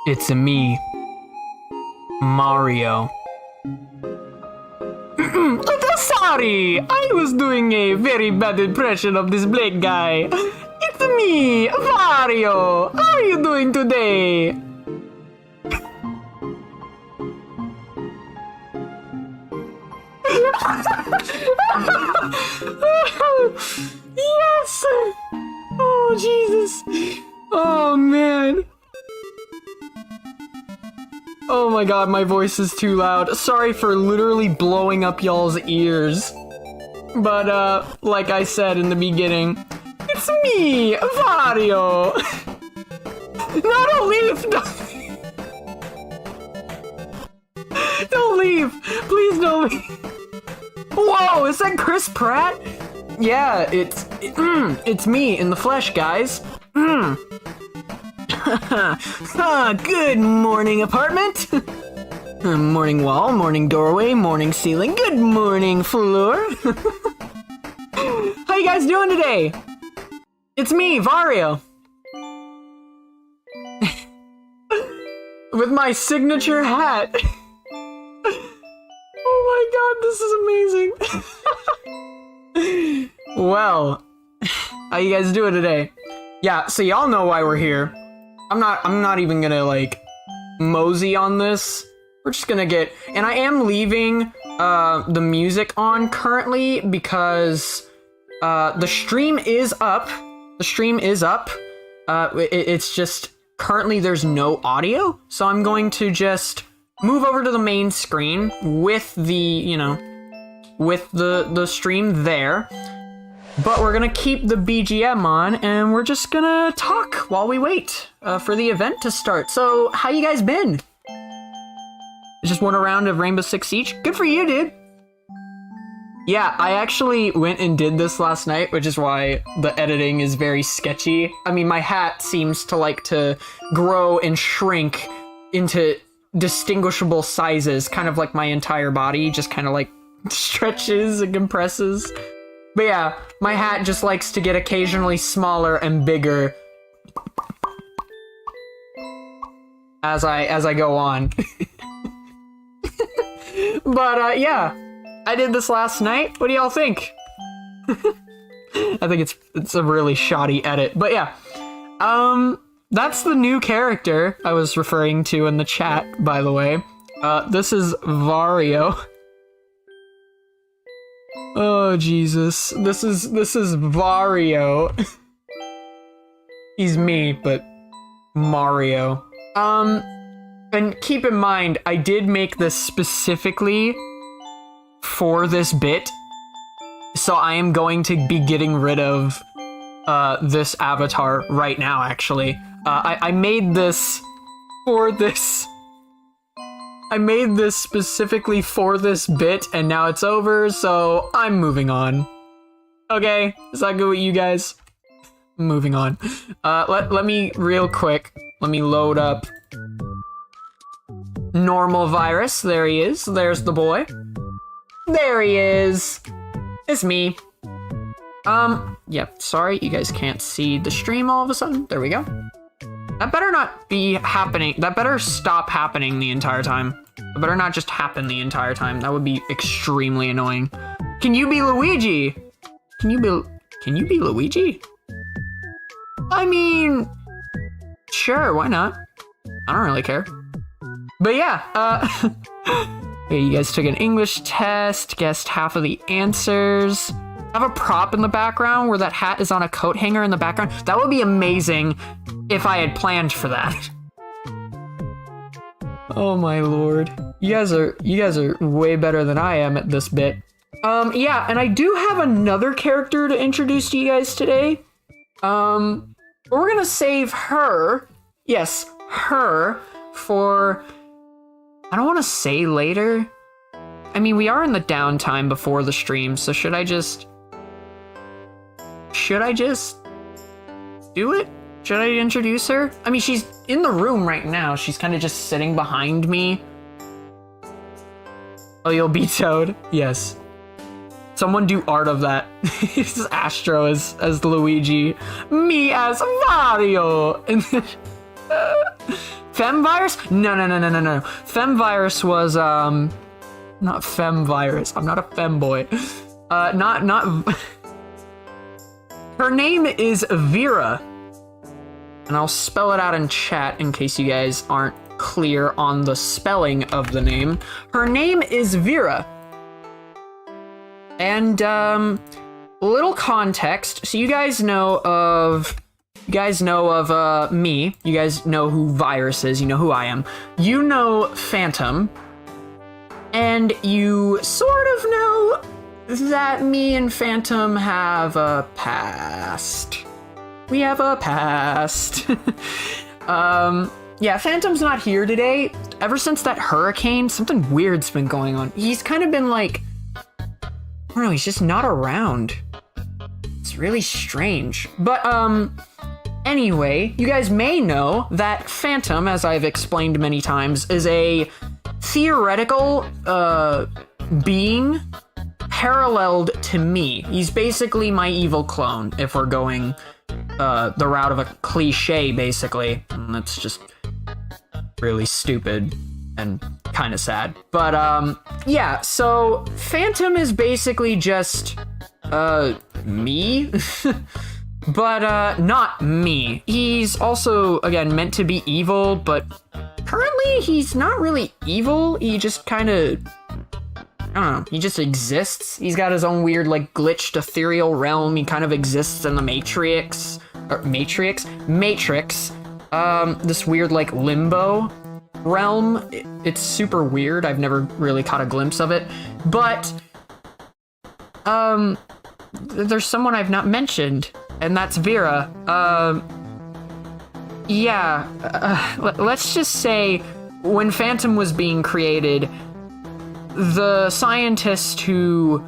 It's me, Mario. Sorry, I was doing a very bad impression of this black guy. It's me, Mario. How are you doing today? Yes! Oh, Jesus. Oh, man. Oh my god, my voice is too loud. Sorry for literally blowing up y'all's ears. But, like I said in the beginning, it's me, Mario! No, don't leave! Don't leave! Please don't leave! Whoa, is that Chris Pratt? Yeah, it's me in the flesh, guys. Good morning, apartment. Morning wall, morning doorway, morning ceiling. Good morning, floor. How you guys doing today? It's me, Vario. With my signature hat. Oh my god, this is amazing. Well, how you guys doing today? Yeah, so y'all know why we're here. I'm not even gonna, like, mosey on this. We're just gonna get... And I am leaving, the music on currently because, the stream is up. The stream is up. It's just... Currently there's no audio, so I'm going to just move over to the main screen with the, you know, with the stream there. But we're gonna keep the BGM on, and we're just gonna talk while we wait for the event to start. So, how you guys been? Just won a round of Rainbow Six Siege? Good for you, dude! Yeah, I actually went and did this last night, which is why the editing is very sketchy. I mean, my hat seems to like to grow and shrink into distinguishable sizes, kind of like my entire body, just kind of like stretches and compresses. But yeah, my hat just likes to get occasionally smaller and bigger as I go on. But yeah, I did this last night. What do y'all think? I think it's a really shoddy edit. But yeah, that's the new character I was referring to in the chat, by the way. This is Vario. Oh, Jesus. This is Vario. He's me, but Mario. And keep in mind, I did make this specifically for this bit, so I am going to be getting rid of, this avatar right now, actually. I made this for this... I made this specifically for this bit, and now it's over, so I'm moving on. Okay, is that good with you guys? Moving on. Let me, real quick, let me load up normal virus. There he is. There's the boy. There he is. It's me. Yeah, sorry, you guys can't see the stream all of a sudden. There we go. That better not be happening. That better stop happening the entire time. It better not just happen the entire time. That would be extremely annoying. Can you be Luigi? Can you be Luigi? I mean, sure, why not? I don't really care. But yeah, okay, you guys took an English test, guessed half of the answers. Have a prop in the background where that hat is on a coat hanger in the background. That would be amazing if I had planned for that. Oh my lord. You guys are way better than I am at this bit. Yeah, and I do have another character to introduce to you guys today. We're gonna save her, yes, her, for, I don't want to say later. I mean, we are in the downtime before the stream, so should I just do it? Should I introduce her? I mean, she's in the room right now. She's kind of just sitting behind me. Oh, you'll be Toad? Yes. Someone do art of that. This is Astro as Luigi. Me as Mario. Femvirus? No. Femvirus was, not Femvirus. I'm not a femboy. Not... Her name is Vera. And I'll spell it out in chat in case you guys aren't clear on the spelling of the name. Her name is Vera. And, little context. So you guys know of me. You guys know who Virus is. You know who I am. You know Phantom. And you sort of know that me and Phantom have a past. We have a past. Yeah, Phantom's not here today. Ever since that hurricane, something weird's been going on. He's kind of been like, I don't know, he's just not around. It's really strange. But, anyway, you guys may know that Phantom, as I've explained many times, is a theoretical, being paralleled to me. He's basically my evil clone, if we're going, the route of a cliche, basically. And that's just really stupid and kind of sad. But, yeah, so Phantom is basically just, me? But, not me. He's also, again, meant to be evil, but currently he's not really evil. He just kind of, I don't know, he just exists. He's got his own weird, like, glitched ethereal realm. He kind of exists in the Matrix. This weird, like, limbo realm. It's super weird. I've never really caught a glimpse of it. But, there's someone I've not mentioned, and that's Vera. Let's just say, when Phantom was being created, the scientist who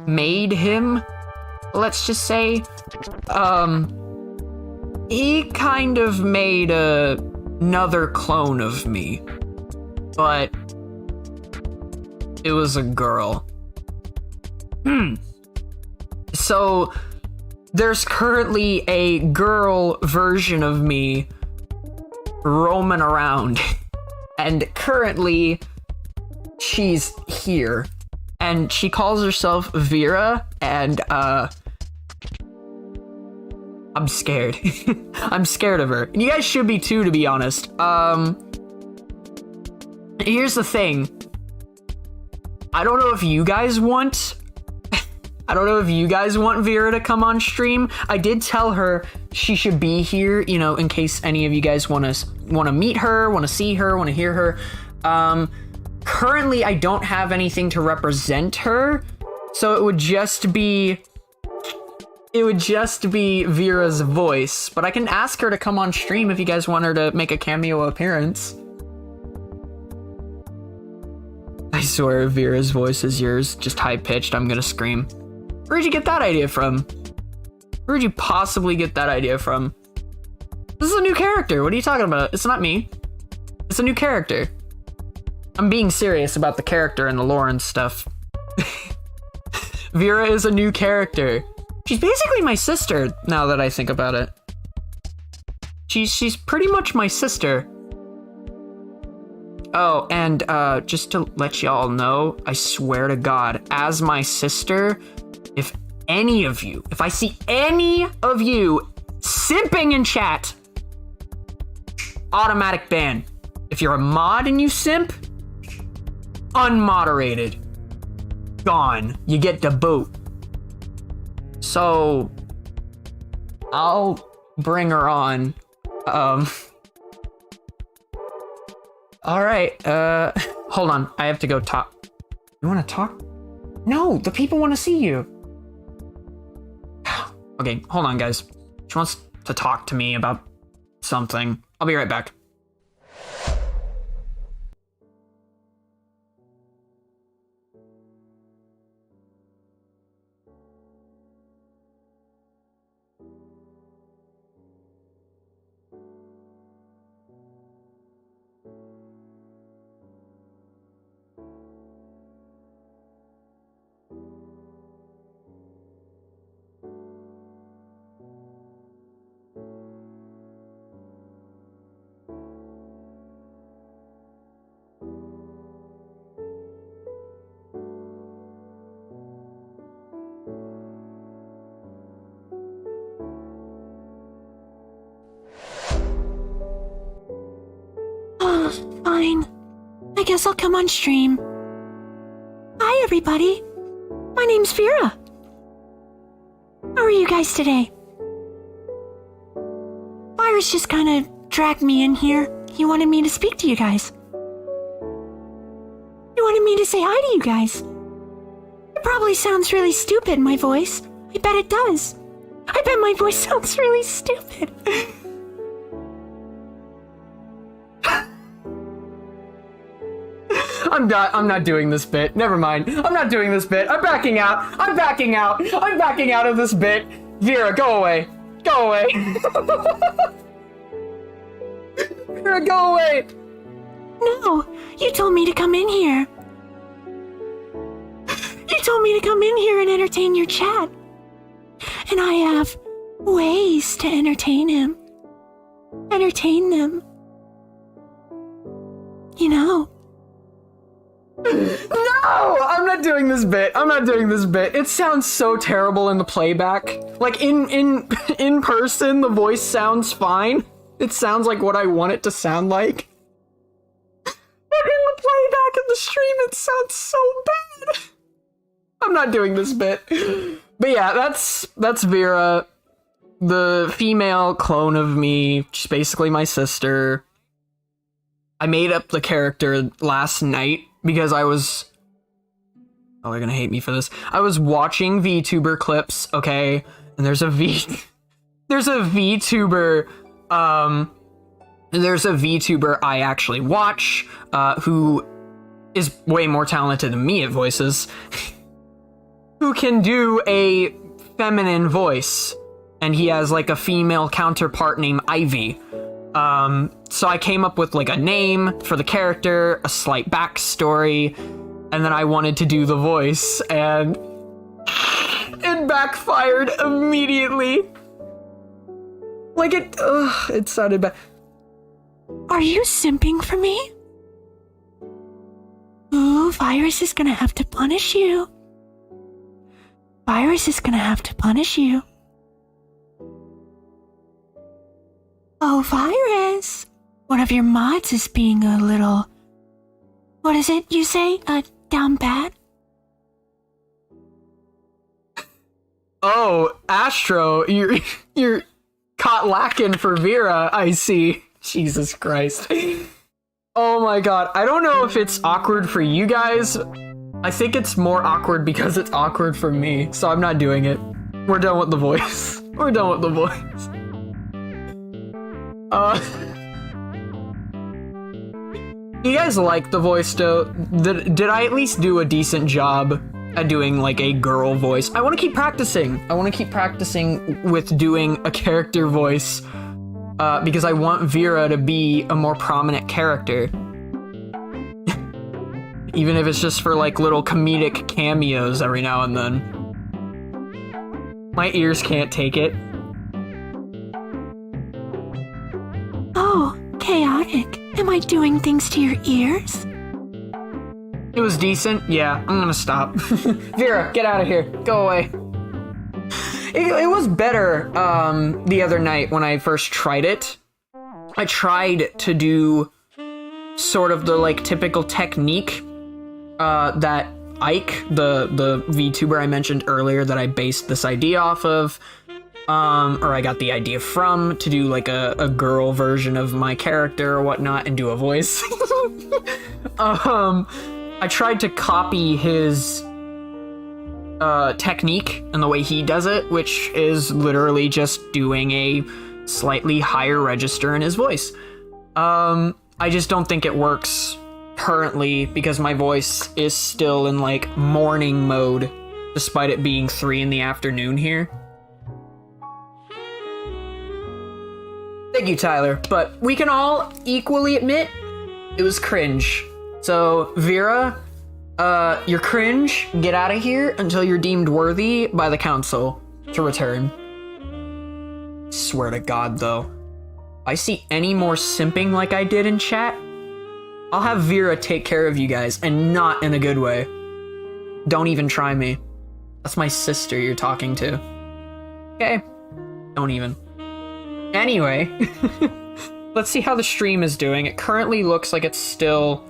made him, let's just say, he kind of made another clone of me, but it was a girl. So there's currently a girl version of me roaming around, and currently she's here, and she calls herself Vera, and I'm scared. I'm scared of her. And you guys should be too, to be honest. Here's the thing. I don't know if you guys want Vera to come on stream. I did tell her she should be here, you know, in case any of you guys want to meet her, want to see her, want to hear her. Currently, I don't have anything to represent her, so it would just be Vera's voice. But I can ask her to come on stream if you guys want her to make a cameo appearance. I swear, if Vera's voice is yours, just high-pitched, I'm gonna scream. Where'd you get that idea from? Where'd you possibly get that idea from? This is a new character. What are you talking about? It's not me. It's a new character. I'm being serious about the character and the lore and stuff. Vera is a new character. She's basically my sister, now that I think about it. She's pretty much my sister. Oh, and just to let y'all know, I swear to God, as my sister, if I see any of you simping in chat, automatic ban. If you're a mod and you simp, unmoderated. Gone. You get the boot. So, I'll bring her on. Alright, hold on. I have to go talk. You wanna talk? No, the people want to see you. Okay, hold on, guys. She wants to talk to me about something. I'll be right back. Fine. I guess I'll come on stream. Hi, everybody. My name's Vera. How are you guys today? Virus just kind of dragged me in here. He wanted me to speak to you guys. He wanted me to say hi to you guys. It probably sounds really stupid, my voice. I bet it does. I bet my voice sounds really stupid. I'm not doing this bit. Never mind. I'm not doing this bit. I'm backing out. I'm backing out. I'm backing out of this bit. Vera, go away. Go away. Vera, go away. No, you told me to come in here. You told me to come in here and entertain your chat. And I have ways to entertain him. Entertain them. You know. No! I'm not doing this bit. I'm not doing this bit. It sounds so terrible in the playback. Like, in person, the voice sounds fine. It sounds like what I want it to sound like. But in the playback of the stream, it sounds so bad. I'm not doing this bit. But yeah, that's Vera, the female clone of me. She's basically my sister. I made up the character last night because I was... Oh, they're gonna hate me for this. I was watching VTuber clips, okay? And there's a VTuber, I actually watch, who is way more talented than me at voices, who can do a feminine voice, and he has like a female counterpart named Ivy. So I came up with like a name for the character, a slight backstory, and then I wanted to do the voice, and it backfired immediately. Like it sounded bad. Are you simping for me? Ooh, Virus is gonna have to punish you. Virus is gonna have to punish you. Oh, Virus. One of your mods is being a little... What is it you say? Down bad? Oh, Astro, you're caught lacking for Vera, I see. Jesus Christ. Oh my god, I don't know if it's awkward for you guys. I think it's more awkward because it's awkward for me, so I'm not doing it. We're done with the voice. We're done with the voice. You guys like the voice though? Did I at least do a decent job at doing like a girl voice? I want to keep practicing. I want to keep practicing with doing a character voice because I want Vera to be a more prominent character. Even if it's just for like little comedic cameos every now and then. My ears can't take it. Oh, chaotic. Am I doing things to your ears? It was decent. Yeah, I'm gonna stop. Vera, get out of here. Go away. It was better the other night when I first tried it. I tried to do sort of the like typical technique that Ike, the VTuber I mentioned earlier that I based this idea off of, or I got the idea from, to do like a girl version of my character or whatnot and do a voice. I tried to copy his technique and the way he does it, which is literally just doing a slightly higher register in his voice. I just don't think it works currently because my voice is still in like morning mode, despite it being 3 in the afternoon here. Thank you, Tyler. But we can all equally admit it was cringe. So, Vera, you're cringe. Get out of here until you're deemed worthy by the council to return. Swear to God, though. If I see any more simping like I did in chat, I'll have Vera take care of you guys, and not in a good way. Don't even try me. That's my sister you're talking to. Okay? Don't even. Anyway, let's see how the stream is doing. It currently looks like it's still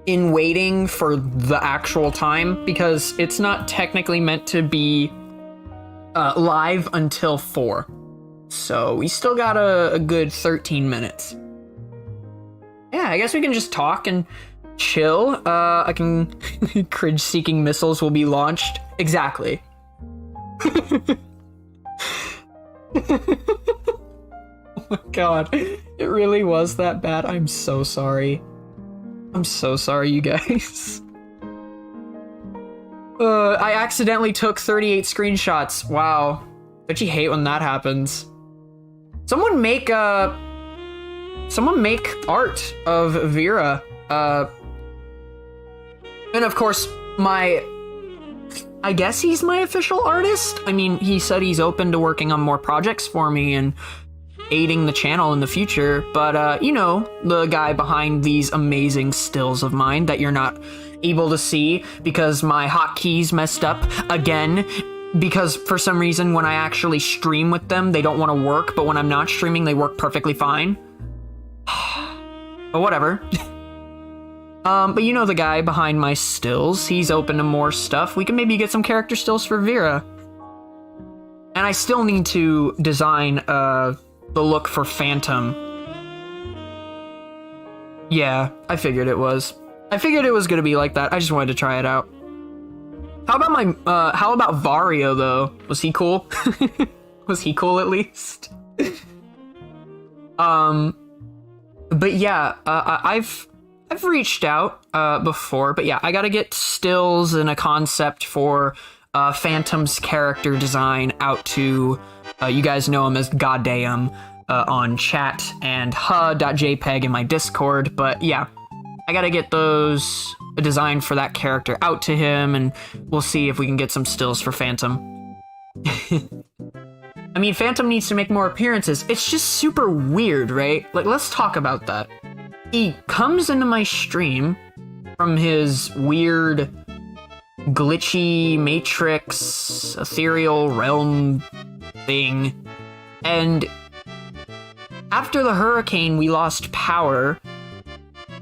in waiting for the actual time because it's not technically meant to be live until 4. So we still got a good 13 minutes. Yeah, I guess we can just talk and chill. I can... Cringe-seeking missiles will be launched. Exactly. Oh my god, it really was that bad. I'm so sorry. I'm so sorry, you guys. I accidentally took 38 screenshots. Wow. Don't you hate when that happens? Someone make art of Vera. And of course, I guess he's my official artist. I mean, he said he's open to working on more projects for me and aiding the channel in the future, but you know, the guy behind these amazing stills of mine that you're not able to see because my hotkeys messed up again, because for some reason when I actually stream with them they don't want to work, but when I'm not streaming they work perfectly fine. But whatever. But you know the guy behind my stills, he's open to more stuff. We can maybe get some character stills for Vera. And I still need to design the look for Phantom. Yeah, I figured it was. I figured it was gonna be like that. I just wanted to try it out. How about Mor-ree-o though? Was he cool? Was he cool at least? But yeah, I've reached out before, but yeah, I gotta get stills and a concept for Phantom's character design out to you guys know him as Goddamn on chat and ha.jpg in my Discord, but yeah, I gotta get a design for that character out to him, and we'll see if we can get some stills for Phantom. I mean, Phantom needs to make more appearances. It's just super weird, right? Like, let's talk about that. He comes into my stream from his weird, glitchy matrix, ethereal realm thing, and after the hurricane, we lost power,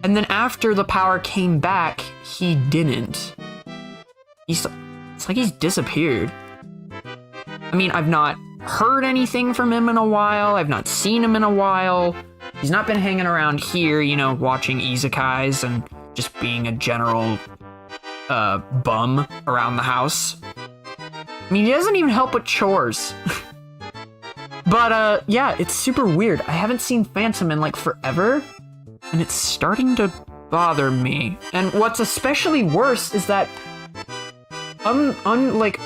and then after the power came back, he didn't. It's like he's disappeared. I mean, I've not heard anything from him in a while, I've not seen him in a while. He's not been hanging around here, you know, watching izakais and just being a general bum around the house. I mean, he doesn't even help with chores. But yeah, it's super weird. I haven't seen Phantom in like forever, and it's starting to bother me. And what's especially worse is that unlike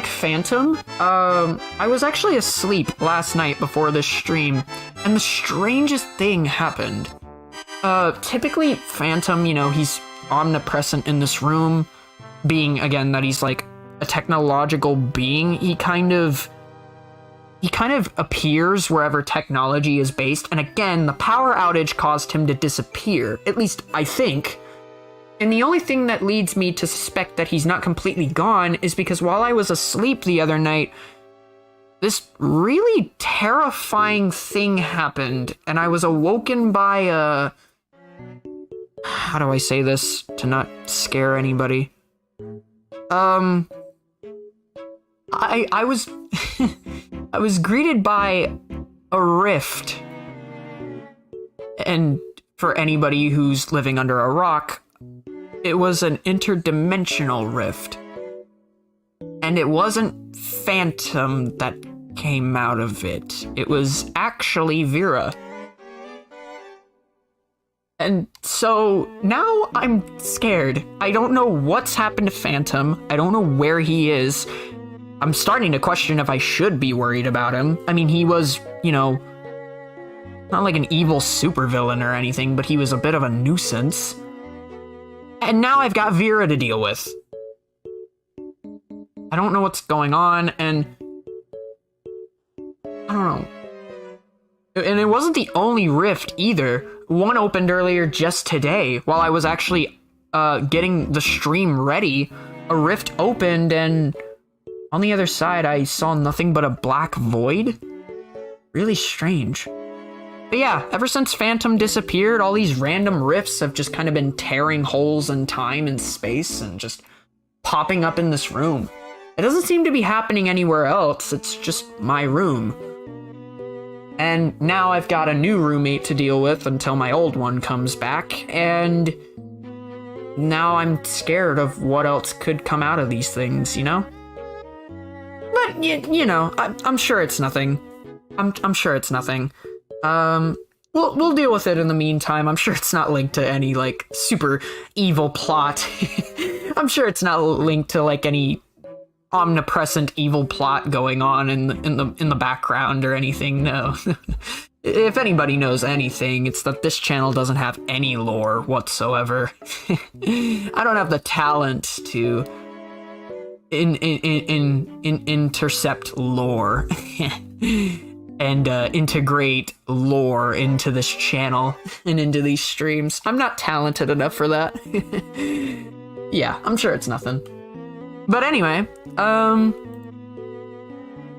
Phantom, I was actually asleep last night before this stream, and the strangest thing happened. Typically Phantom, you know, he's omnipresent in this room, being, again, that he's like a technological being. He kind of appears wherever technology is based, and again, the power outage caused him to disappear, at least I think. And the only thing that leads me to suspect that he's not completely gone is because while I was asleep the other night, this really terrifying thing happened, and I was awoken by a... How do I say this to not scare anybody? I was... I was greeted by a rift. And for anybody who's living under a rock, it was an interdimensional rift. And it wasn't Phantom that came out of it. It was actually Vera. And so now I'm scared. I don't know what's happened to Phantom. I don't know where he is. I'm starting to question if I should be worried about him. I mean, he was, you know, not like an evil supervillain or anything, but he was a bit of a nuisance. And now I've got Vera to deal with. I don't know what's going on, and I don't know. And it wasn't the only rift either. One opened earlier just today while I was actually getting the stream ready. A rift opened, and on the other side I saw nothing but a black void. Really strange. But yeah, ever since Phantom disappeared, all these random rifts have just kind of been tearing holes in time and space and just popping up in this room. It doesn't seem to be happening anywhere else, it's just my room. And now I've got a new roommate to deal with until my old one comes back, and now I'm scared of what else could come out of these things, you know? But, you know, I'm sure it's nothing. I'm sure it's nothing. We'll deal with it in the meantime. I'm sure it's not linked to any, like, super evil plot. I'm sure it's not linked to, like, any omnipresent evil plot going on in the background or anything. No. If anybody knows anything, it's that this channel doesn't have any lore whatsoever. I don't have the talent to intercept lore and integrate lore into this channel and into these streams. I'm not talented enough for that. Yeah, I'm sure it's nothing. But anyway,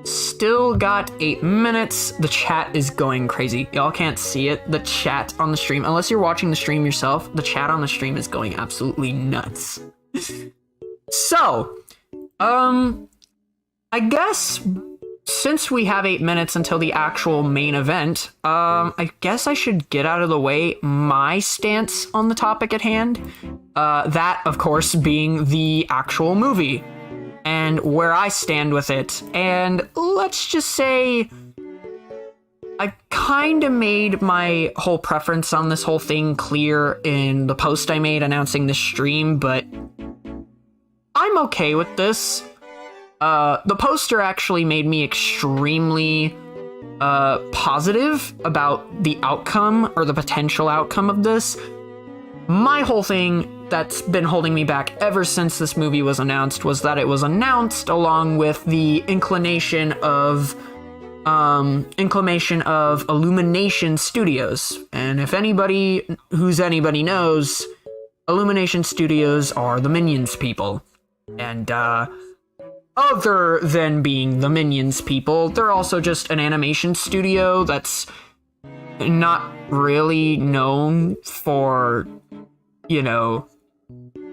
still got 8 minutes. The chat is going crazy. Y'all can't see it. The chat on the stream, unless you're watching the stream yourself, the chat on the stream is going absolutely nuts. So, I guess since we have 8 minutes until the actual main event, I guess I should get out of the way my stance on the topic at hand. That, of course, being the actual movie and where I stand with it. And let's just say I kind of made my whole preference on this whole thing clear in the post I made announcing this stream, but I'm okay with this. The poster actually made me extremely positive about the outcome or the potential outcome of this. My whole thing that's been holding me back ever since this movie was announced was that it was announced along with the inclination of Illumination Studios. And if anybody knows, Illumination Studios are the Minions people. And other than being the Minions people, they're also just an animation studio that's not really known for, you know,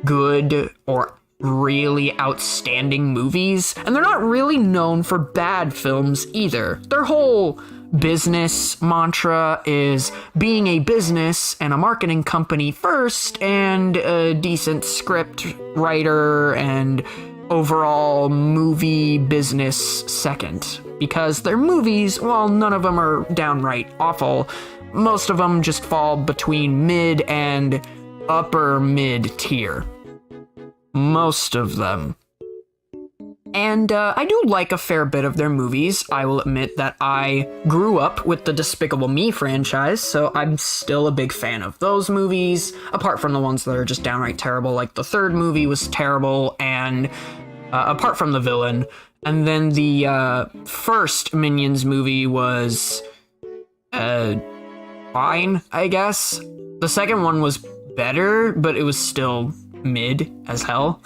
good or really outstanding movies. And they're not really known for bad films either. Their whole business mantra is being a business and a marketing company first, and a decent script writer and overall movie business second. Because their movies, well, none of them are downright awful. Most of them just fall between mid and upper mid tier. Most of them. And I do like a fair bit of their movies. I will admit that I grew up with the Despicable Me franchise, so I'm still a big fan of those movies, apart from the ones that are just downright terrible, like the third movie was terrible, and apart from the villain. And then the first Minions movie was fine, I guess. The second one was better, but it was still mid as hell.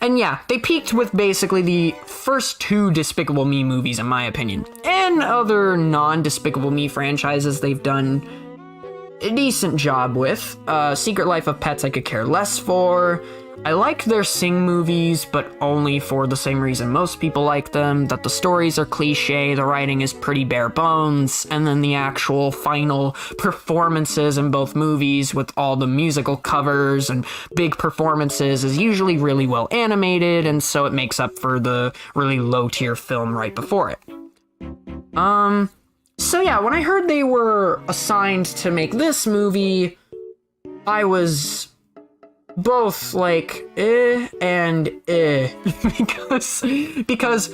And yeah, they peaked with basically the first two Despicable Me movies, in my opinion. And other non-Despicable Me franchises they've done a decent job with. Secret Life of Pets I could care less for. I like their Sing movies, but only for the same reason most people like them, that the stories are cliche, the writing is pretty bare bones, and then the actual final performances in both movies with all the musical covers and big performances is usually really well animated, and so it makes up for the really low tier film right before it. So yeah, when I heard they were assigned to make this movie, I was both like and because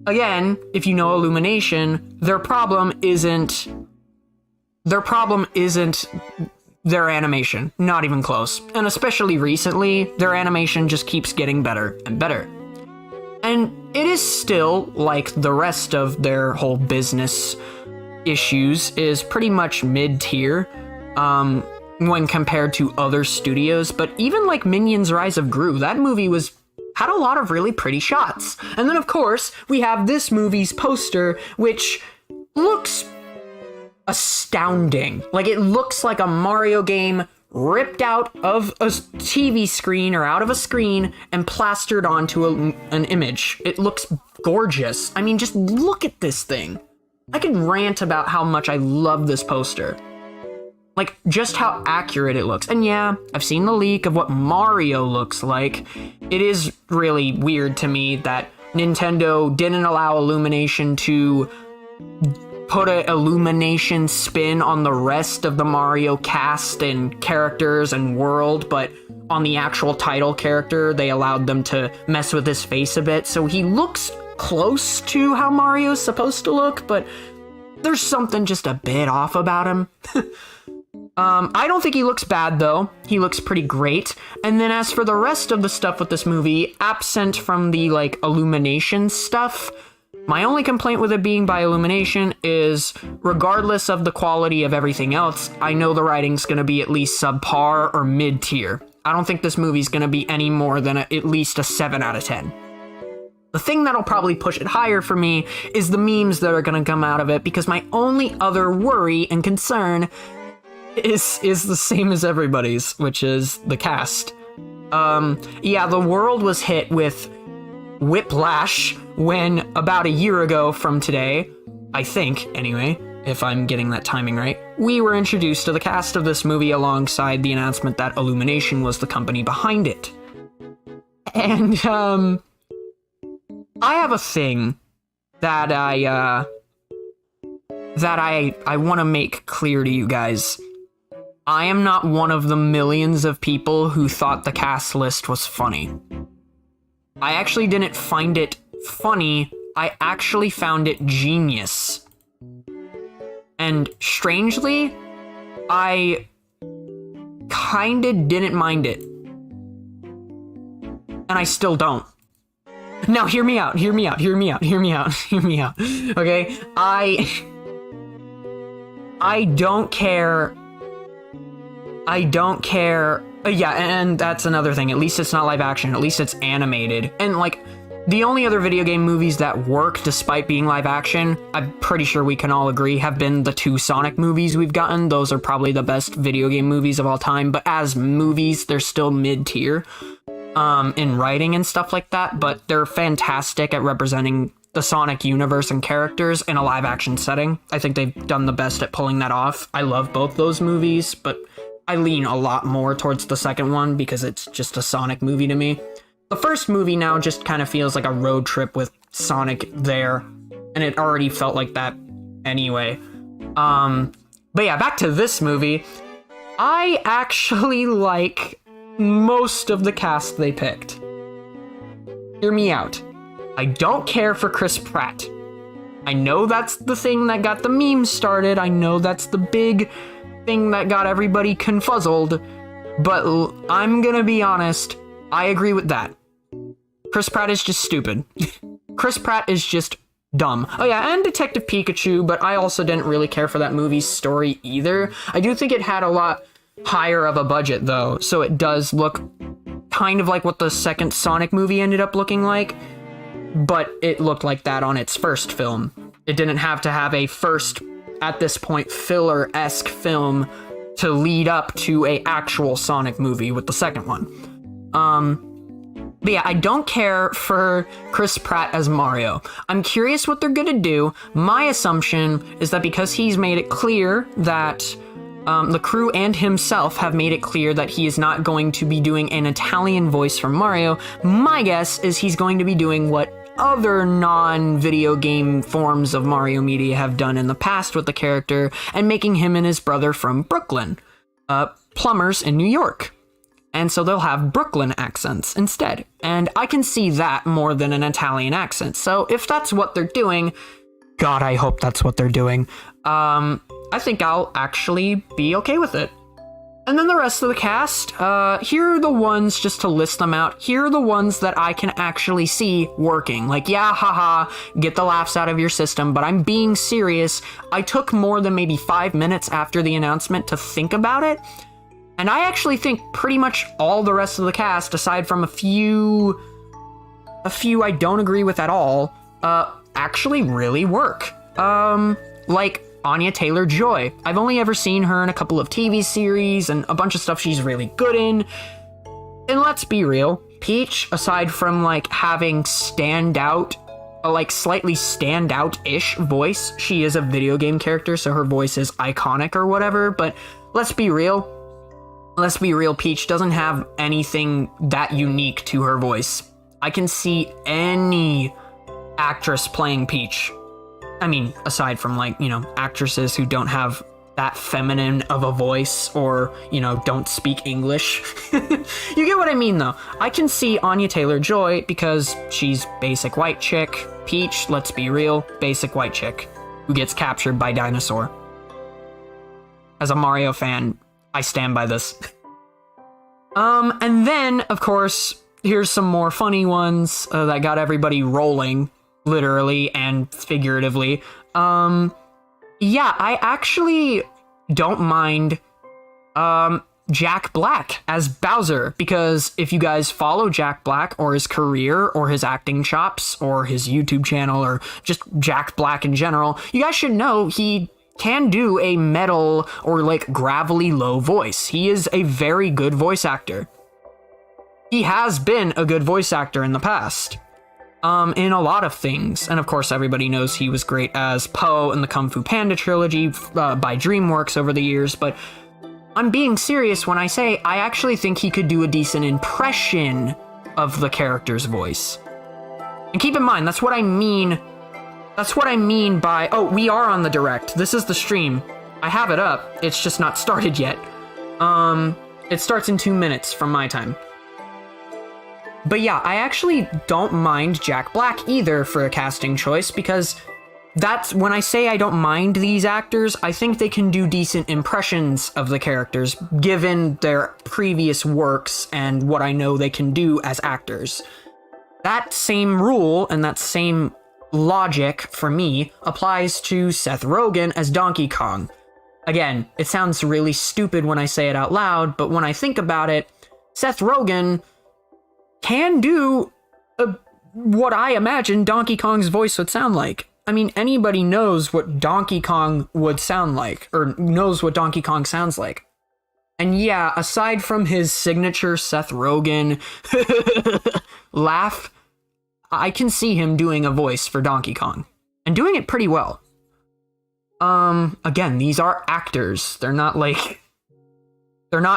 again, if you know Illumination, their problem isn't their animation, not even close. And especially recently, their animation just keeps getting better and better. And it is still, like the rest of their whole business issues, is pretty much mid-tier when compared to other studios. But even like Minions Rise of Gru, that movie had a lot of really pretty shots. And then of course, we have this movie's poster, which looks astounding. Like, it looks like a Mario game ripped out of a TV screen or out of a screen and plastered onto an image. It looks gorgeous. I mean, just look at this thing. I could rant about how much I love this poster. Like, just how accurate it looks. And yeah, I've seen the leak of what Mario looks like. It is really weird to me that Nintendo didn't allow Illumination to put an Illumination spin on the rest of the Mario cast and characters and world, but on the actual title character, they allowed them to mess with his face a bit, so he looks close to how Mario's supposed to look, but there's something just a bit off about him. I don't think he looks bad, though. He looks pretty great. And then as for the rest of the stuff with this movie, absent from the, like, Illumination stuff, my only complaint with it being by Illumination is, regardless of the quality of everything else, I know the writing's gonna be at least subpar or mid-tier. I don't think this movie's gonna be any more than at least a 7 out of 10. The thing that'll probably push it higher for me is the memes that are gonna come out of it, because my only other worry and concern is the same as everybody's, which is the cast. Yeah, the world was hit with whiplash when, about a year ago from today, I think, anyway, if I'm getting that timing right, we were introduced to the cast of this movie alongside the announcement that Illumination was the company behind it. And, I have a thing that I want to make clear to you guys. I am not one of the millions of people who thought the cast list was funny. I actually didn't find it funny, I actually found it genius. And strangely, I kinda didn't mind it. And I still don't. Now hear me out, okay? I don't care. Yeah, and that's another thing. At least it's not live action. At least it's animated. And, like, the only other video game movies that work despite being live action, I'm pretty sure we can all agree, have been the 2 Sonic movies we've gotten. Those are probably the best video game movies of all time. But as movies, they're still mid-tier in writing and stuff like that. But they're fantastic at representing the Sonic universe and characters in a live action setting. I think they've done the best at pulling that off. I love both those movies, but I lean a lot more towards the second one because it's just a Sonic movie to me. The first movie now just kind of feels like a road trip with Sonic there, and it already felt like that anyway. But yeah, back to this movie. I actually like most of the cast they picked. Hear me out. I don't care for Chris Pratt. I know that's the thing that got the memes started. I know that's the big thing that got everybody confuzzled, but I'm gonna be honest, I agree with that. Chris Pratt is just stupid. Chris Pratt is just dumb. Oh yeah, and Detective Pikachu, but I also didn't really care for that movie's story either. I do think it had a lot higher of a budget though, so it does look kind of like what the second Sonic movie ended up looking like, but it looked like that on its first film. It didn't have to have a first, at this point, filler-esque film to lead up to a actual Sonic movie with the second one. But yeah, I don't care for Chris Pratt as Mario. I'm curious what they're gonna do. My assumption is that because he's made it clear that the crew and himself have made it clear that he is not going to be doing an Italian voice for Mario, my guess is he's going to be doing what other non-video game forms of Mario media have done in the past with the character and making him and his brother from Brooklyn, plumbers in New York. And so they'll have Brooklyn accents instead. And I can see that more than an Italian accent. So if that's what they're doing, God, I hope that's what they're doing. I think I'll actually be okay with it. And then the rest of the cast, here are the ones, just to list them out, here are the ones that I can actually see working. Like, yeah, haha, get the laughs out of your system, but I'm being serious. I took more than maybe 5 minutes after the announcement to think about it. And I actually think pretty much all the rest of the cast, aside from a few I don't agree with at all, actually really work. Like Anya Taylor-Joy. I've only ever seen her in a couple of TV series and a bunch of stuff she's really good in. And let's be real, Peach, aside from like having slightly standout-ish voice, she is a video game character, so her voice is iconic or whatever, but let's be real, Peach doesn't have anything that unique to her voice. I can see any actress playing Peach. I mean, aside from like, actresses who don't have that feminine of a voice or, don't speak English. You get what I mean, though. I can see Anya Taylor-Joy because she's basic white chick. Peach, let's be real, basic white chick who gets captured by dinosaur. As a Mario fan, I stand by this. And then, of course, here's some more funny ones that got everybody rolling, literally and figuratively. Yeah, I actually don't mind Jack Black as Bowser, because if you guys follow Jack Black or his career or his acting chops or his YouTube channel or just Jack Black in general, you guys should know he can do a metal or like gravelly low voice. He is a very good voice actor. He has been a good voice actor in the past. In a lot of things. And of course, everybody knows he was great as Po in the Kung Fu Panda trilogy by DreamWorks over the years, but I'm being serious when I say I actually think he could do a decent impression of the character's voice. And keep in mind, that's what I mean. That's what I mean by, oh, we are on the direct. This is the stream. I have it up. It's just not started yet. It starts in 2 minutes from my time. But yeah, I actually don't mind Jack Black either for a casting choice, because that's when I say I don't mind these actors, I think they can do decent impressions of the characters given their previous works and what I know they can do as actors. That same rule and that same logic for me applies to Seth Rogen as Donkey Kong. Again, it sounds really stupid when I say it out loud, but when I think about it, Seth Rogen can do what I imagine Donkey Kong's voice would sound like. I mean, anybody knows what Donkey Kong would sound like, or knows what Donkey Kong sounds like. And yeah, aside from his signature Seth Rogen laugh, I can see him doing a voice for Donkey Kong, and doing it pretty well. Again, these are actors. They're not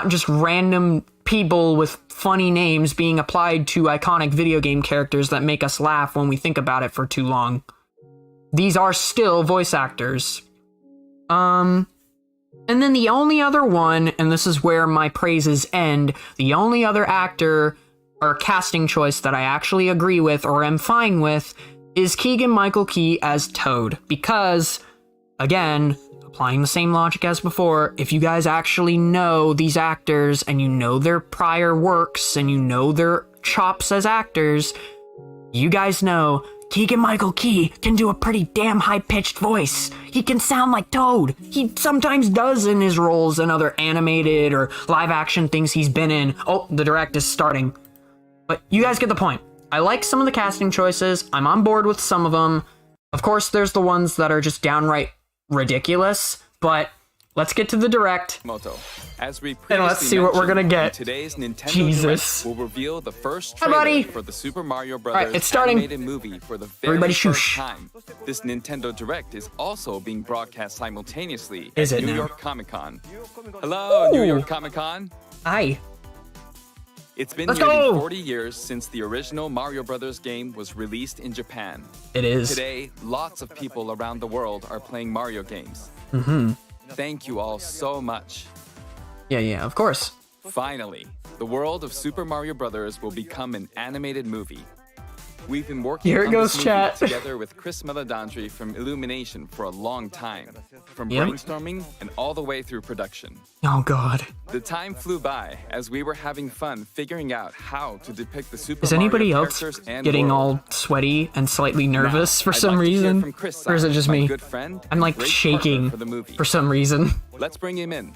just random people with funny names being applied to iconic video game characters that make us laugh when we think about it for too long. These are still voice actors. And then the only other one, and this is where my praises end, the only other actor or casting choice that I actually agree with or am fine with is Keegan-Michael Key as Toad. Because, again, applying the same logic as before, if you guys actually know these actors and you know their prior works and you know their chops as actors, you guys know Keegan-Michael Key can do a pretty damn high-pitched voice. He can sound like Toad. He sometimes does in his roles in other animated or live-action things he's been in. Oh, the direct is starting. But you guys get the point. I like some of the casting choices. I'm on board with some of them. Of course, there's the ones that are just downright ridiculous, but let's get to the direct. As we And let's see what we're gonna get. Today's Nintendo Jesus. Direct will reveal the first Hi, trailer buddy. for the Super Mario right, Brothers it's starting. animated movie for the very Everybody first shush. time. This Nintendo Direct is also being broadcast simultaneously Is at it New now? York Comic Con. Hello, New Ooh. York Comic Con. Hi. It's been Let's nearly go. 40 years since the original Mario Brothers game was released in Japan. It is. Today, lots of people around the world are playing Mario games. Mm-hmm. Thank you all so much. Yeah, of course. Finally, the world of Super Mario Brothers will become an animated movie. We've been working Here it on goes, this chat. movie together with Chris Meledandri from Illumination for a long time, from Yep. brainstorming and all the way through production. Oh, God. The time flew by as we were having fun figuring out how to depict the Super Is anybody Mario else characters and getting world. all sweaty and slightly nervous Now, for I'd some like to hear reason? from Chris Or is it just my me? good friend I'm and like great partner shaking for the movie. for some reason. Let's bring him in.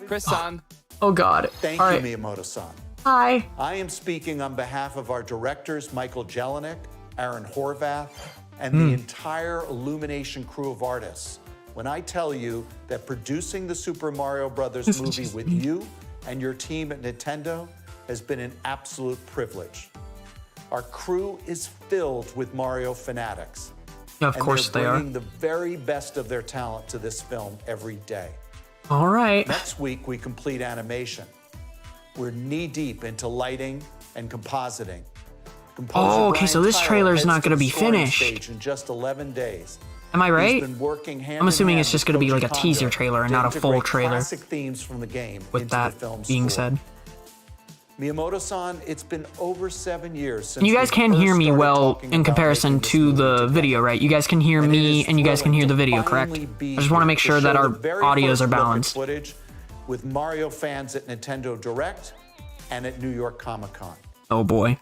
Chris-san. Oh, God. Thank All you, right. Miyamoto-san. Hi. I am speaking on behalf of our directors, Michael Jelinek, Aaron Horvath, and the entire Illumination crew of artists. When I tell you that producing the Super Mario Brothers This is movie just with me. you and your team at Nintendo has been an absolute privilege. Our crew is filled with Mario fanatics. Of course and they they're are. bringing the very best of their talent to this film every day. All right. Next week, we complete animation. We're knee-deep into lighting and compositing. Composer Oh, okay, so Brian this Tyler trailer's heads not to gonna the be scoring finished. stage in just 11 days. Am I He's right? been working hand I'm in assuming hand it's just with gonna be Koji like a teaser Kondo trailer and to not a full integrate trailer. classic themes from the game With into that the film's being score. said. Miyamoto-san, it's been over 7 years since And you guys we can first hear me started well talking in about comparison making this to movie the together. video, right? You guys can hear And it me is and you guys can thrilling hear the to video, correct? finally be I just want to here make sure show that our the very audios first are look at balanced. Footage with Mario fans at Nintendo Direct and at New York Comic Con. Oh boy.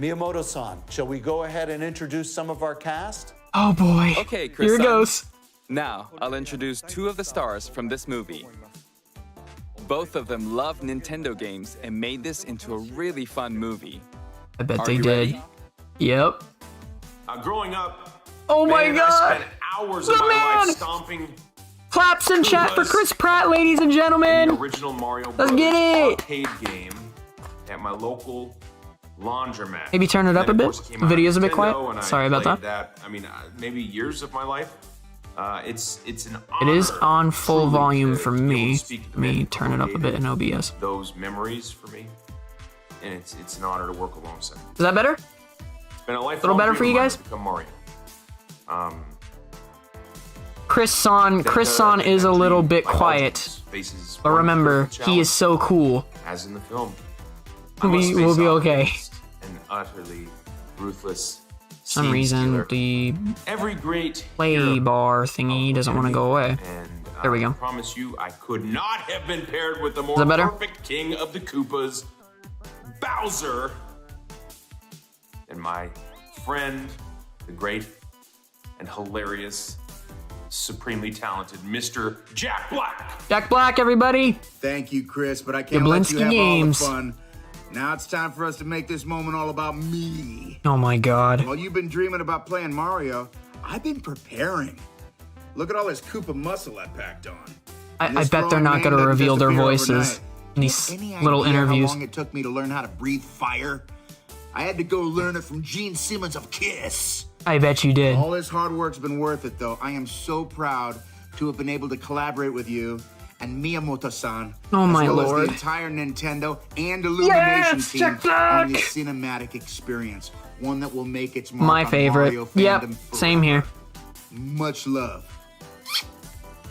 Miyamoto-san, shall we go ahead and introduce some of our cast? Oh boy. Okay, Chris. Here it goes. Now, I'll introduce two of the stars from this movie. Both of them love Nintendo games and made this into a really fun movie. I bet Are they you did. ready? Yep. Growing up, Oh my man, god. I spent hours The of my man! life stomping Claps in chat for Chris Pratt, ladies and the gentlemen. original Mario Let's Brothers get it! arcade game at my local laundromat. Maybe turn it up And a of bit. course it came The out on video's a bit Nintendo, quiet. and I Sorry about played that. I mean, maybe years of my life. It's an It honor. is on full truly volume to for be able to me. speak to Let the man me who turn it up a bit in created OBS. Those memories for me, and it's an honor to work alongside. Is that better? It's been a lifelong better for dream you of mine guys? to become Mario. Chris Son is a little bit quiet. But remember, he is so cool. As in the film. We'll be okay. An utterly ruthless. For some reason, the every great play hero bar thingy doesn't want to go away. And There we go. I promise you, I could not have been paired with the more that better? perfect king of the Koopas, Bowser, and my friend, the great and hilarious, supremely talented Mr. Jack Black. Jack Black, everybody. Thank you, Chris, but I can't let you Yablinsky have Games. all the fun. Now it's time for us to make this moment all about me. Oh my god. While you've been dreaming about playing Mario, I've been preparing. Look at all this Koopa muscle I packed on. I This bet they're strong not man going to doesn't reveal their disappear voices overnight. in these Any little idea interviews. How long it took me to learn how to breathe fire? I had to go learn it from Gene Simmons of Kiss. I bet you did. All this hard work's been worth it, though. I am so proud to have been able to collaborate with you and Miyamoto-san, Oh, my as well as lord. the entire Nintendo and Illumination Yes, team Jack Black! on this cinematic experience, one that will make its mark My on favorite. Mario Yep, fandom same here. Much love.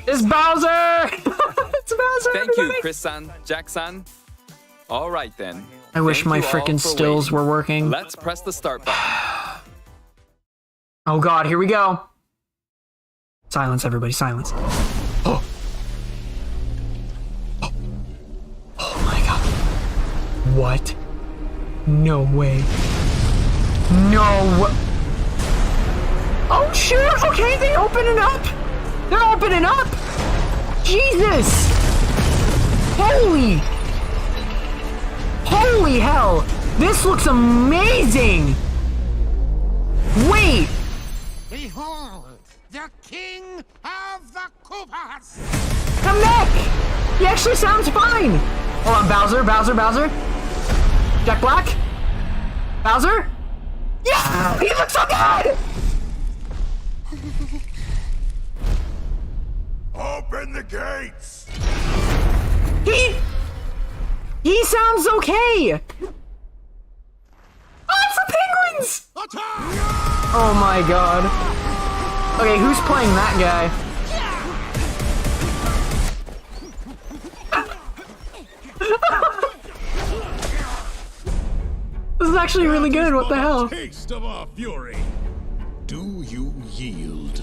It's Bowser! It's Bowser! Thank you, everybody! Chris-san, Jack-san. All right then. I wish Thank my you all frickin' for stills waiting. were working. Let's press the start button. Oh god, here we go. Silence, everybody, silence. Oh. Oh my god. What? No way. No. Oh shit! Okay, they open it up. They're opening up. Jesus. Holy. Holy hell. This looks amazing. Wait. Behold, the king of the Koopas! come back! He actually sounds fine! Hold on, Bowser. Jack Black? Bowser? Yeah! He looks so good! Open the gates! He sounds okay! Oh, it's the penguins! Oh my god. Okay, who's playing that guy? This is actually really good, what the hell? Taste of our fury. Do you yield?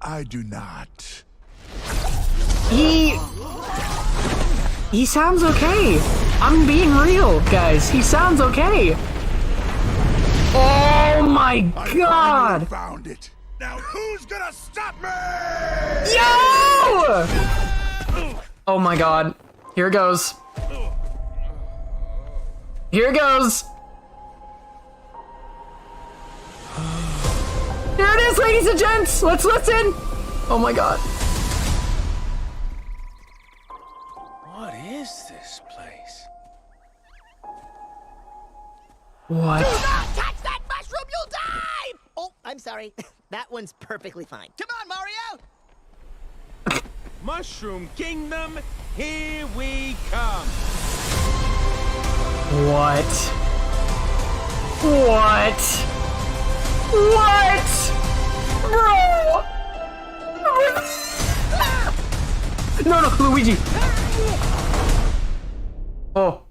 I do not. He sounds okay. I'm being real, guys. He sounds okay. Oh my god! Found it. Now who's gonna stop me? Yo! Oh my god. Here it goes. Here it goes. Here it is, ladies and gents. Let's listen. Oh my god. What is this place? What? Do not touch that mushroom, you'll die! Oh, I'm sorry. That one's perfectly fine. Come on, Mario! Mushroom Kingdom, here we come. What? What? What? Bro! No, Luigi! Oh.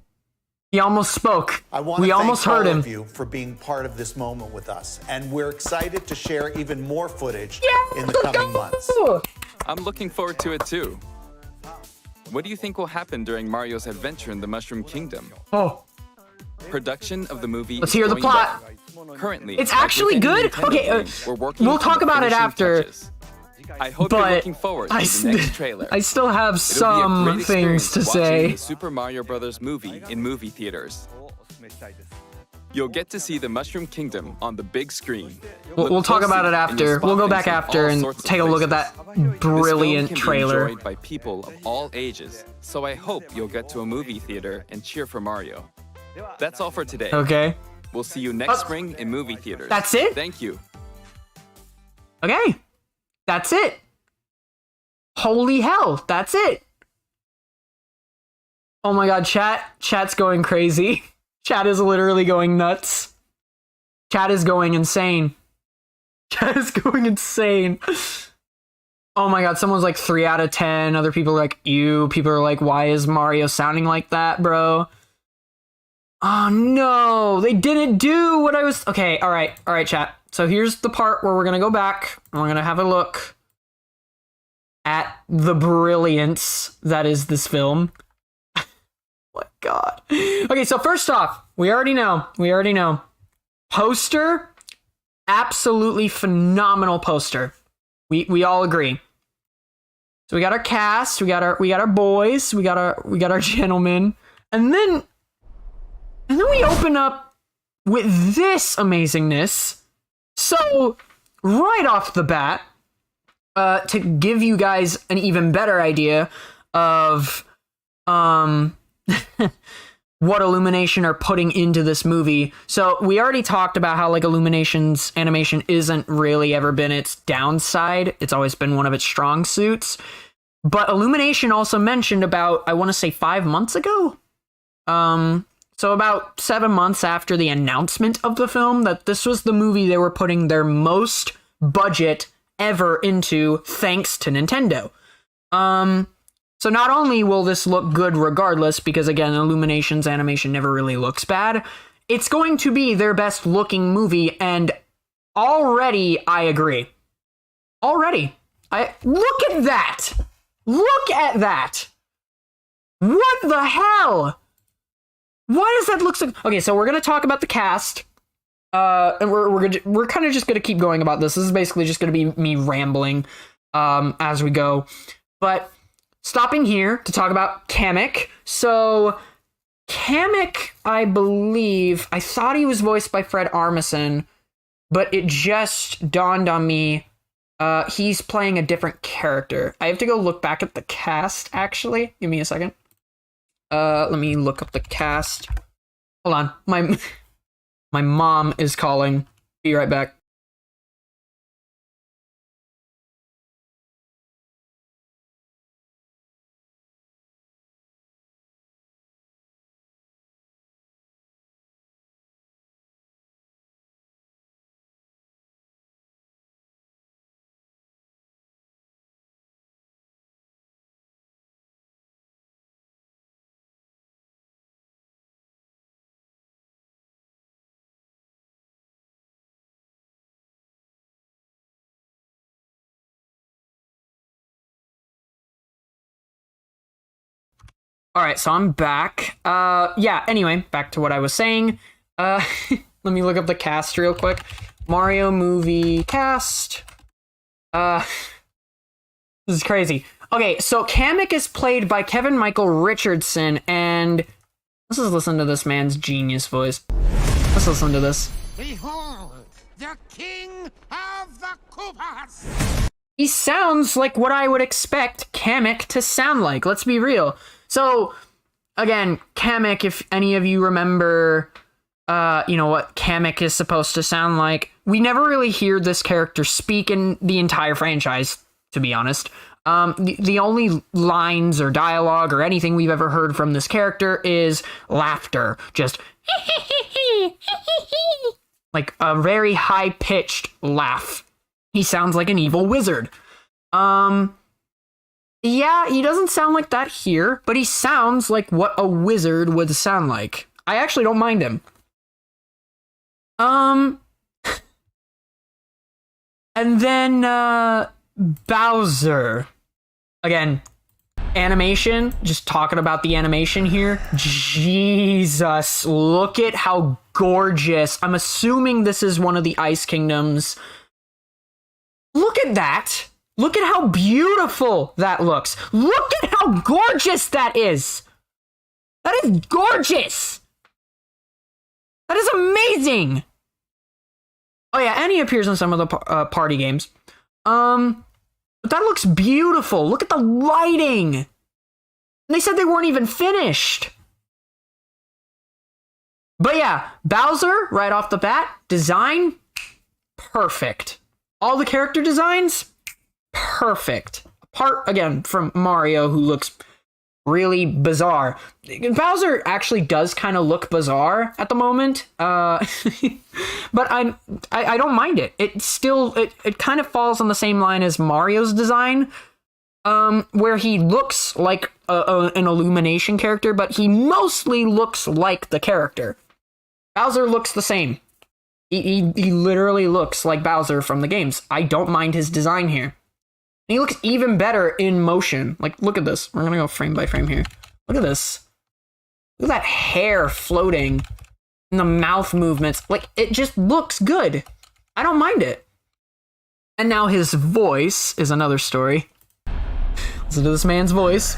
He almost spoke. We almost heard him. Of you for being part of this moment with us, and we're excited to share even more footage in the coming months. I'm looking forward to it too. What do you think will happen during Mario's adventure in the Mushroom Kingdom? Oh. Production of the movie. Let's hear the plot. Currently, It's like with actually any good? Nintendo Okay, game, we're working we'll on talk the about it finishing after, touches. I hope you're looking forward to the next trailer. I still have It'll be a some great things to experience watching say. the Super Mario Brothers movie in movie theaters. You'll get to see the Mushroom Kingdom on the big screen. We'll talk about it after. We'll go back after and take a look at that brilliant this film can trailer. be enjoyed by people of all ages, so I hope you'll get to a movie theater and cheer for Mario. That's all for today. Okay. We'll see you next spring in movie theaters. That's it? Thank you. Okay. That's it. Holy hell, that's it. Oh my god, chat's going crazy. Chat is literally going nuts. Chat is going insane. Chat is going insane. Oh my god, someone's like 3 out of 10. Other people are like, ew. People are like, why is Mario sounding like that, bro? Oh no, they didn't do what I was... Okay, alright, chat. So here's the part where we're gonna go back, and we're gonna have a look at the brilliance that is this film. My god. Okay, so first off, we already know. Poster, absolutely phenomenal poster. We all agree. So we got our cast, we got our boys, we got our gentlemen, and then we open up with this amazingness. So right off the bat, to give you guys an even better idea of what Illumination are putting into this movie. So we already talked about how like Illumination's animation isn't really ever been its downside. It's always been one of its strong suits. But Illumination also mentioned about, I want to say 5 months ago, so about 7 months after the announcement of the film, that this was the movie they were putting their most budget ever into, thanks to Nintendo. So not only will this look good regardless, because again, Illumination's animation never really looks bad, it's going to be their best looking movie, and already I agree. Already. Look at that! Look at that! What the hell? Why does that look so... Okay, so we're gonna talk about the cast. And we're kind of just gonna keep going about this. This is basically just gonna be me rambling as we go. But stopping here to talk about Kamek. So Kamek, I believe, I thought he was voiced by Fred Armisen, but it just dawned on me he's playing a different character. I have to go look back at the cast, actually. Give me a second. Let me look up the cast. Hold on. My mom is calling. Be right back. All right, so I'm back. Yeah, anyway, back to what I was saying. Let me look up the cast real quick. Mario movie cast. This is crazy. Okay, so Kamek is played by Kevin Michael Richardson, and let's just listen to this man's genius voice. Let's listen to this. Behold, the king of the Koopas! He sounds like what I would expect Kamek to sound like. Let's be real. So, again, Kamek, if any of you remember, what Kamek is supposed to sound like, we never really hear this character speak in the entire franchise, to be honest. The only lines or dialogue or anything we've ever heard from this character is laughter. Just like a very high-pitched laugh. He sounds like an evil wizard. Yeah, he doesn't sound like that here, but he sounds like what a wizard would sound like. I actually don't mind him. And then, Bowser. Again, animation, just talking about the animation here. Jesus, look at how gorgeous. I'm assuming this is one of the Ice Kingdoms. Look at that. Look at how beautiful that looks. Look at how gorgeous that is. That is gorgeous. That is amazing. Oh yeah, and he appears in some of the party games. But that looks beautiful. Look at the lighting. And they said they weren't even finished. But yeah, Bowser, right off the bat, design, perfect. All the character designs, perfect. Apart, again, from Mario, who looks really bizarre. Bowser actually does kind of look bizarre at the moment. But I don't mind it. It still, it kind of falls on the same line as Mario's design, where he looks like an Illumination character, but he mostly looks like the character. Bowser looks the same. He literally looks like Bowser from the games. I don't mind his design here. He looks even better in motion. Like, look at this. We're gonna go frame by frame here. Look at this. Look at that hair floating. And the mouth movements. Like, it just looks good. I don't mind it. And now his voice is another story. Listen to this man's voice.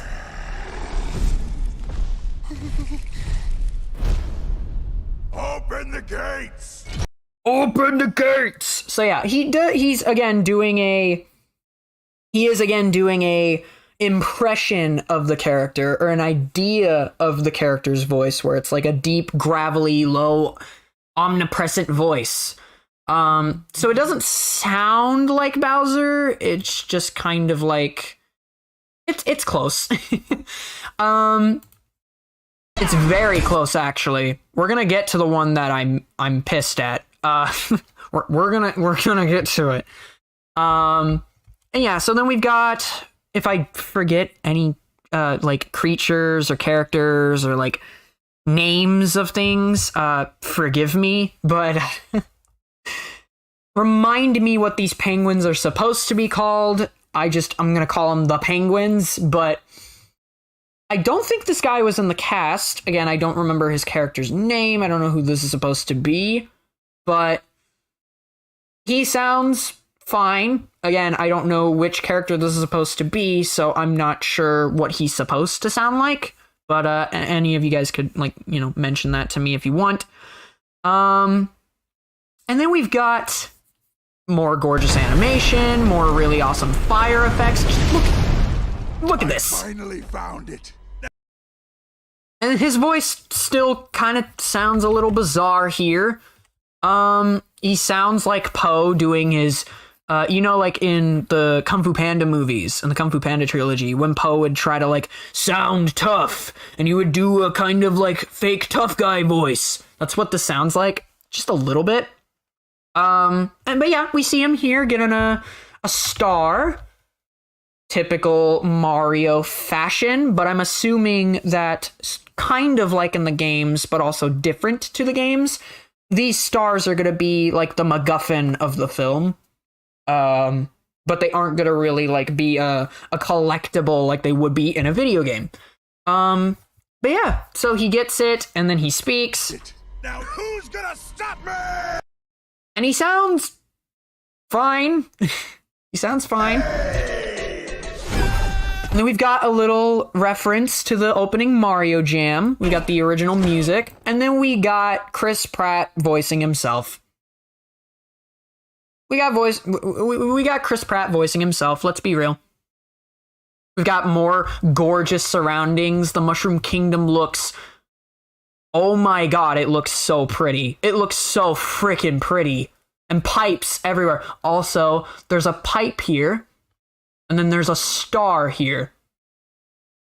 Open the gates! Open the gates! So yeah, he's again doing a impression of the character, or an idea of the character's voice, where it's like a deep, gravelly, low, omnipresent voice. So it doesn't sound like Bowser, it's just kind of like it's close. It's very close, actually. We're gonna get to the one that I'm pissed at. We're gonna get to it. And yeah, so then we've got, if I forget any like creatures or characters or like names of things, forgive me, but remind me what these penguins are supposed to be called. I'm gonna call them the penguins, but I don't think this guy was in the cast. Again, I don't remember his character's name. I don't know who this is supposed to be, but he sounds fine. Again, I don't know which character this is supposed to be, so I'm not sure what he's supposed to sound like, but any of you guys could, like, you know, mention that to me if you want. And then we've got more gorgeous animation, more really awesome fire effects. Just look at this. Finally found it. And his voice still kind of sounds a little bizarre here. He sounds like Poe doing his, like in the Kung Fu Panda movies, in the Kung Fu Panda trilogy, when Poe would try to like sound tough, and he would do a kind of like fake tough guy voice. That's what this sounds like, just a little bit. But yeah, we see him here getting a star. Typical Mario fashion, but I'm assuming that kind of like in the games, but also different to the games, these stars are going to be like the MacGuffin of the film. But they aren't going to really like be a collectible like they would be in a video game. But yeah, so he gets it and then he speaks. Now who's gonna stop me? And he sounds fine. He sounds fine. And then we've got a little reference to the opening Mario Jam. We got the original music. And then we got Chris Pratt voicing himself. We got Chris Pratt voicing himself, let's be real. We've got more gorgeous surroundings. The Mushroom Kingdom looks... Oh my god, it looks so pretty. It looks so freaking pretty. And pipes everywhere. Also, there's a pipe here. And then there's a star here.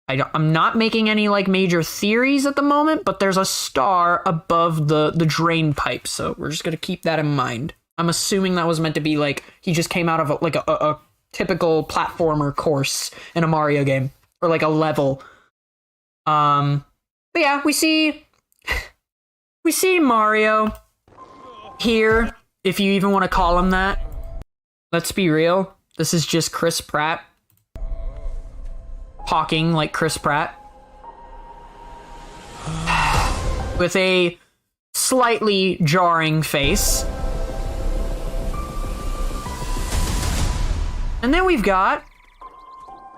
I'm not making any like major theories at the moment, but there's a star above the drain pipe. So we're just going to keep that in mind. I'm assuming that was meant to be like, he just came out of a typical platformer course in a Mario game. Or like a level. But yeah, we see Mario here, if you even want to call him that. Let's be real. This is just Chris Pratt talking like Chris Pratt with a slightly jarring face. And then we've got...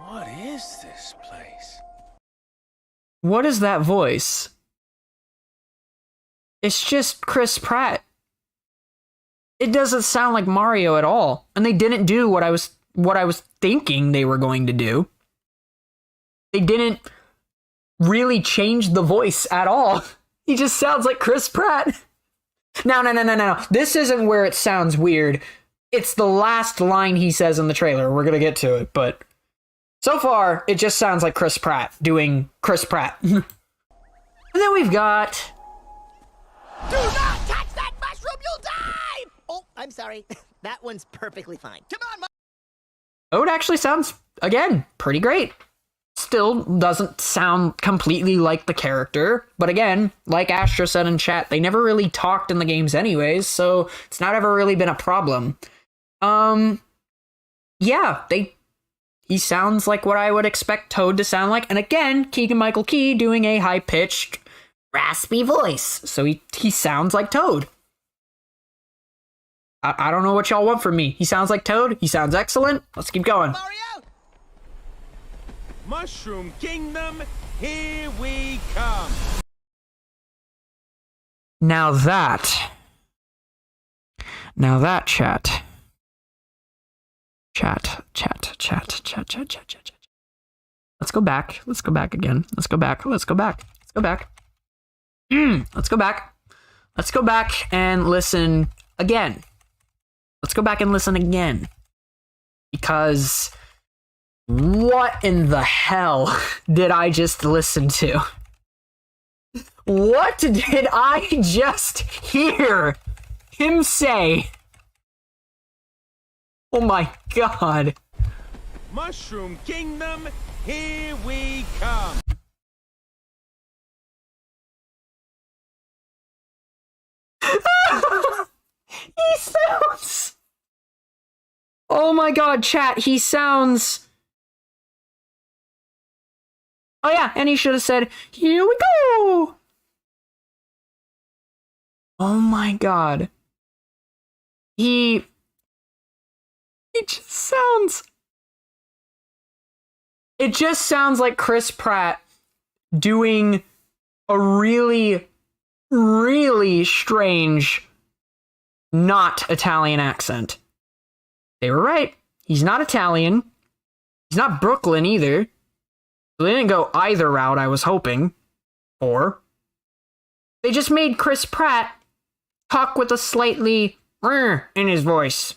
What is this place? What is that voice? It's just Chris Pratt. It doesn't sound like Mario at all. And they didn't do what I was thinking they were going to do. They didn't really change the voice at all. He just sounds like Chris Pratt. No. This isn't where it sounds weird. It's the last line he says in the trailer. We're going to get to it, but so far it just sounds like Chris Pratt doing Chris Pratt. And then we've got... Do not touch that mushroom, you'll die! Oh, I'm sorry. That one's perfectly fine. Come on, Oh, it actually sounds, again, pretty great. Still doesn't sound completely like the character, but again, like Astro said in chat, they never really talked in the games anyways, so it's not ever really been a problem. Yeah, he sounds like what I would expect Toad to sound like, and again, Keegan-Michael Key doing a high-pitched, raspy voice, so he sounds like Toad. I don't know what y'all want from me. He sounds like Toad. He sounds excellent. Let's keep going. Mario! Mushroom Kingdom, here we come. Now that, chat. Let's go back. Let's go back again. Let's go back. Let's go back and listen again. Let's go back and listen again. Because what in the hell did I just listen to? What did I just hear him say? Oh my god. Mushroom Kingdom, here we come. He sounds... Oh my god, chat, he sounds... Oh yeah, and he should have said, here we go! Oh my god. He just sounds... It just sounds like Chris Pratt doing a really, really strange, not Italian accent. They were right. He's not Italian. He's not Brooklyn either. So they didn't go either route I was hoping for. They just made Chris Pratt talk with a slightly in his voice.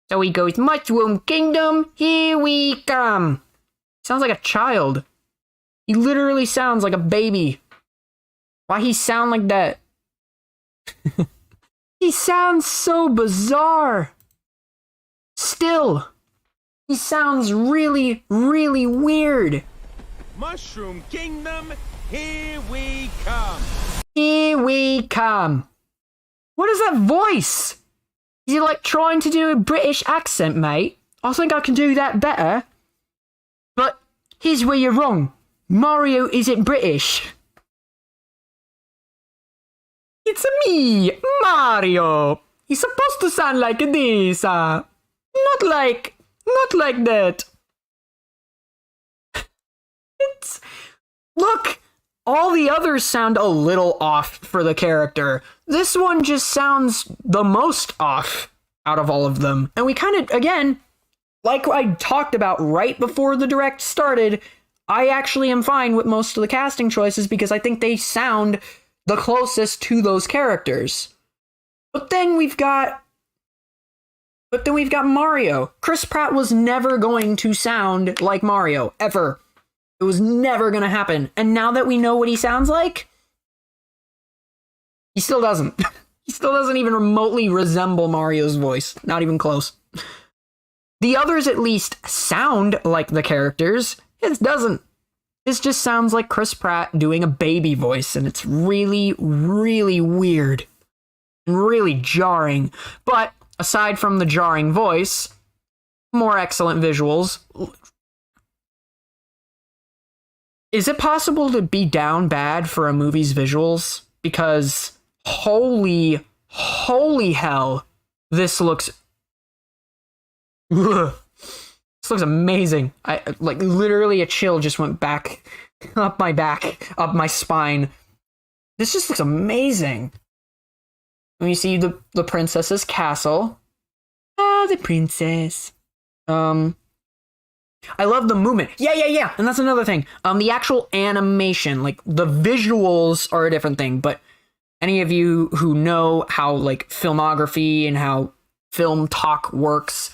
So he goes, Mushroom Kingdom, here we come. Sounds like a child. He literally sounds like a baby. Why he sound like that? He sounds so bizarre. Still, he sounds really, really weird. Mushroom Kingdom, here we come. Here we come. What is that voice? Is he like trying to do a British accent, mate? I think I can do that better. But here's where you're wrong. Mario isn't British. It's me, Mario. He's supposed to sound like this. Not like that. Look, all the others sound a little off for the character. This one just sounds the most off out of all of them. And we kind of, again, like I talked about right before the direct started, I actually am fine with most of the casting choices because I think they sound the closest to those characters. But then we've got Mario. Chris Pratt was never going to sound like Mario, ever. It was never going to happen. And now that we know what he sounds like, he still doesn't. He still doesn't even remotely resemble Mario's voice. Not even close. The others at least sound like the characters. His doesn't. This just sounds like Chris Pratt doing a baby voice, and it's really, really weird. And really jarring. But aside from the jarring voice, more excellent visuals. Is it possible to be down bad for a movie's visuals? Because holy hell, this looks... Ugh. This looks amazing. I like literally a chill just went back up my spine. This just looks amazing. When you see the princess's castle. Ah, the princess. I love the movement. Yeah. And that's another thing. The actual animation, like the visuals are a different thing, but any of you who know how like filmography and how film talk works,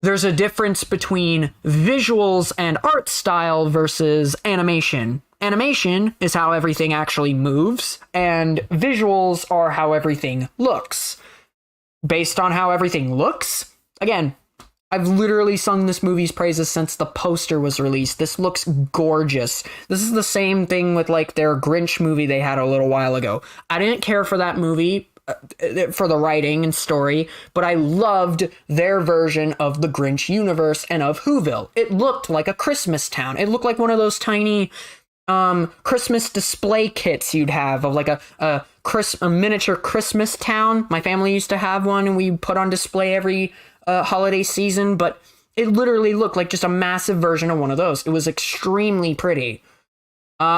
there's a difference between visuals and art style versus animation. Animation is how everything actually moves, and visuals are how everything looks. Based on how everything looks, again, I've literally sung this movie's praises since the poster was released. This looks gorgeous. This is the same thing with like their Grinch movie they had a little while ago. I didn't care for that movie for the writing and story, but I loved their version of the Grinch universe and of Whoville. It looked like a Christmas town. It looked like one of those tiny Christmas display kits you'd have of like a miniature Christmas town. My family used to have one and we put on display every holiday season, but it literally looked like just a massive version of one of those. It was extremely pretty.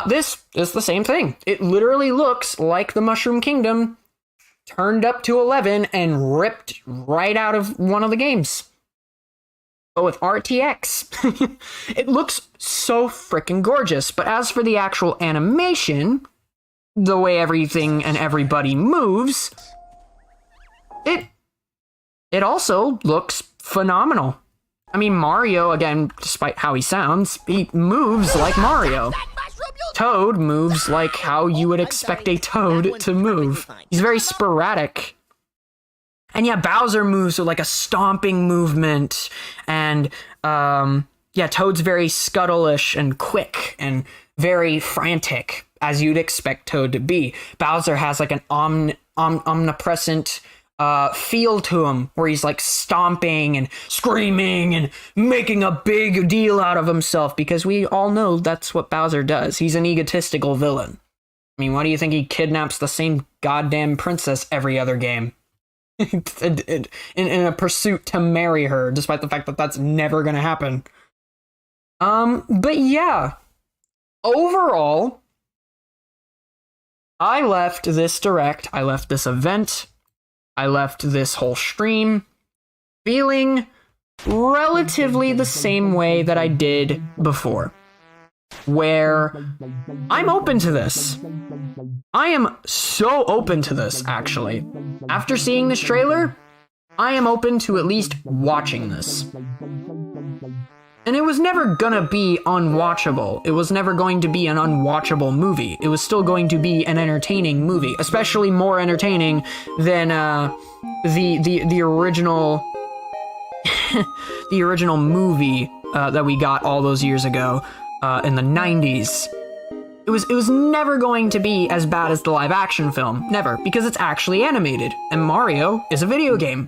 This is the same thing. It literally looks like the Mushroom Kingdom turned up to 11 and ripped right out of one of the games. But with RTX. It looks so freaking gorgeous. But as for the actual animation, the way everything and everybody moves, it also looks phenomenal. I mean, Mario, again, despite how he sounds, he moves like Mario. Toad moves like how you would expect a Toad to move. He's very sporadic. And yeah, Bowser moves with like a stomping movement. And yeah, Toad's very scuttleish and quick and very frantic, as you'd expect Toad to be. Bowser has like an omnipresent feel to him where he's like stomping and screaming and making a big deal out of himself, because we all know that's what Bowser does. He's an egotistical villain. I mean, why do you think he kidnaps the same goddamn princess every other game? in a pursuit to marry her, despite the fact that that's never gonna happen. But yeah, overall, I left this direct, I left this event, I left this whole stream feeling relatively the same way that I did before, where I'm open to this. I am so open to this, actually. After seeing this trailer, I am open to at least watching this. And it was never gonna be unwatchable. It was never going to be an unwatchable movie. It was still going to be an entertaining movie, especially more entertaining than the original the original movie that we got all those years ago in the 90s. It was never going to be as bad as the live action film. Never, because it's actually animated, and Mario is a video game.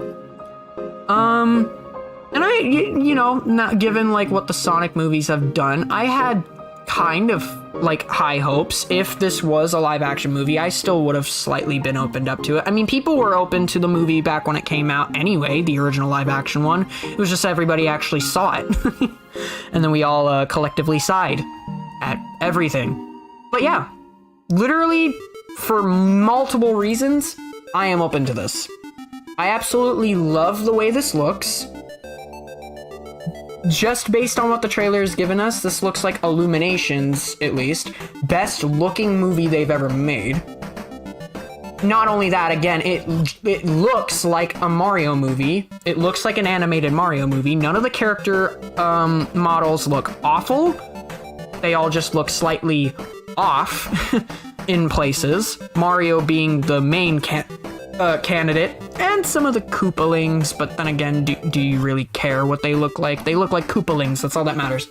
And I, you know, not given like what the Sonic movies have done, I had kind of like high hopes. If this was a live action movie, I still would have slightly been opened up to it. I mean, people were open to the movie back when it came out anyway, the original live action one. It was just everybody actually saw it. And then we all collectively sighed at everything. But yeah, literally for multiple reasons, I am open to this. I absolutely love the way this looks. Just based on what the trailer has given us, this looks like Illumination's, at least, best looking movie they've ever made. Not only that, again, it looks like a Mario movie. It looks like an animated Mario movie. None of the character models look awful. They all just look slightly off in places. Mario being the main candidate, and some of the Koopalings, but then again, do you really care what they look like? They look like Koopalings, that's all that matters.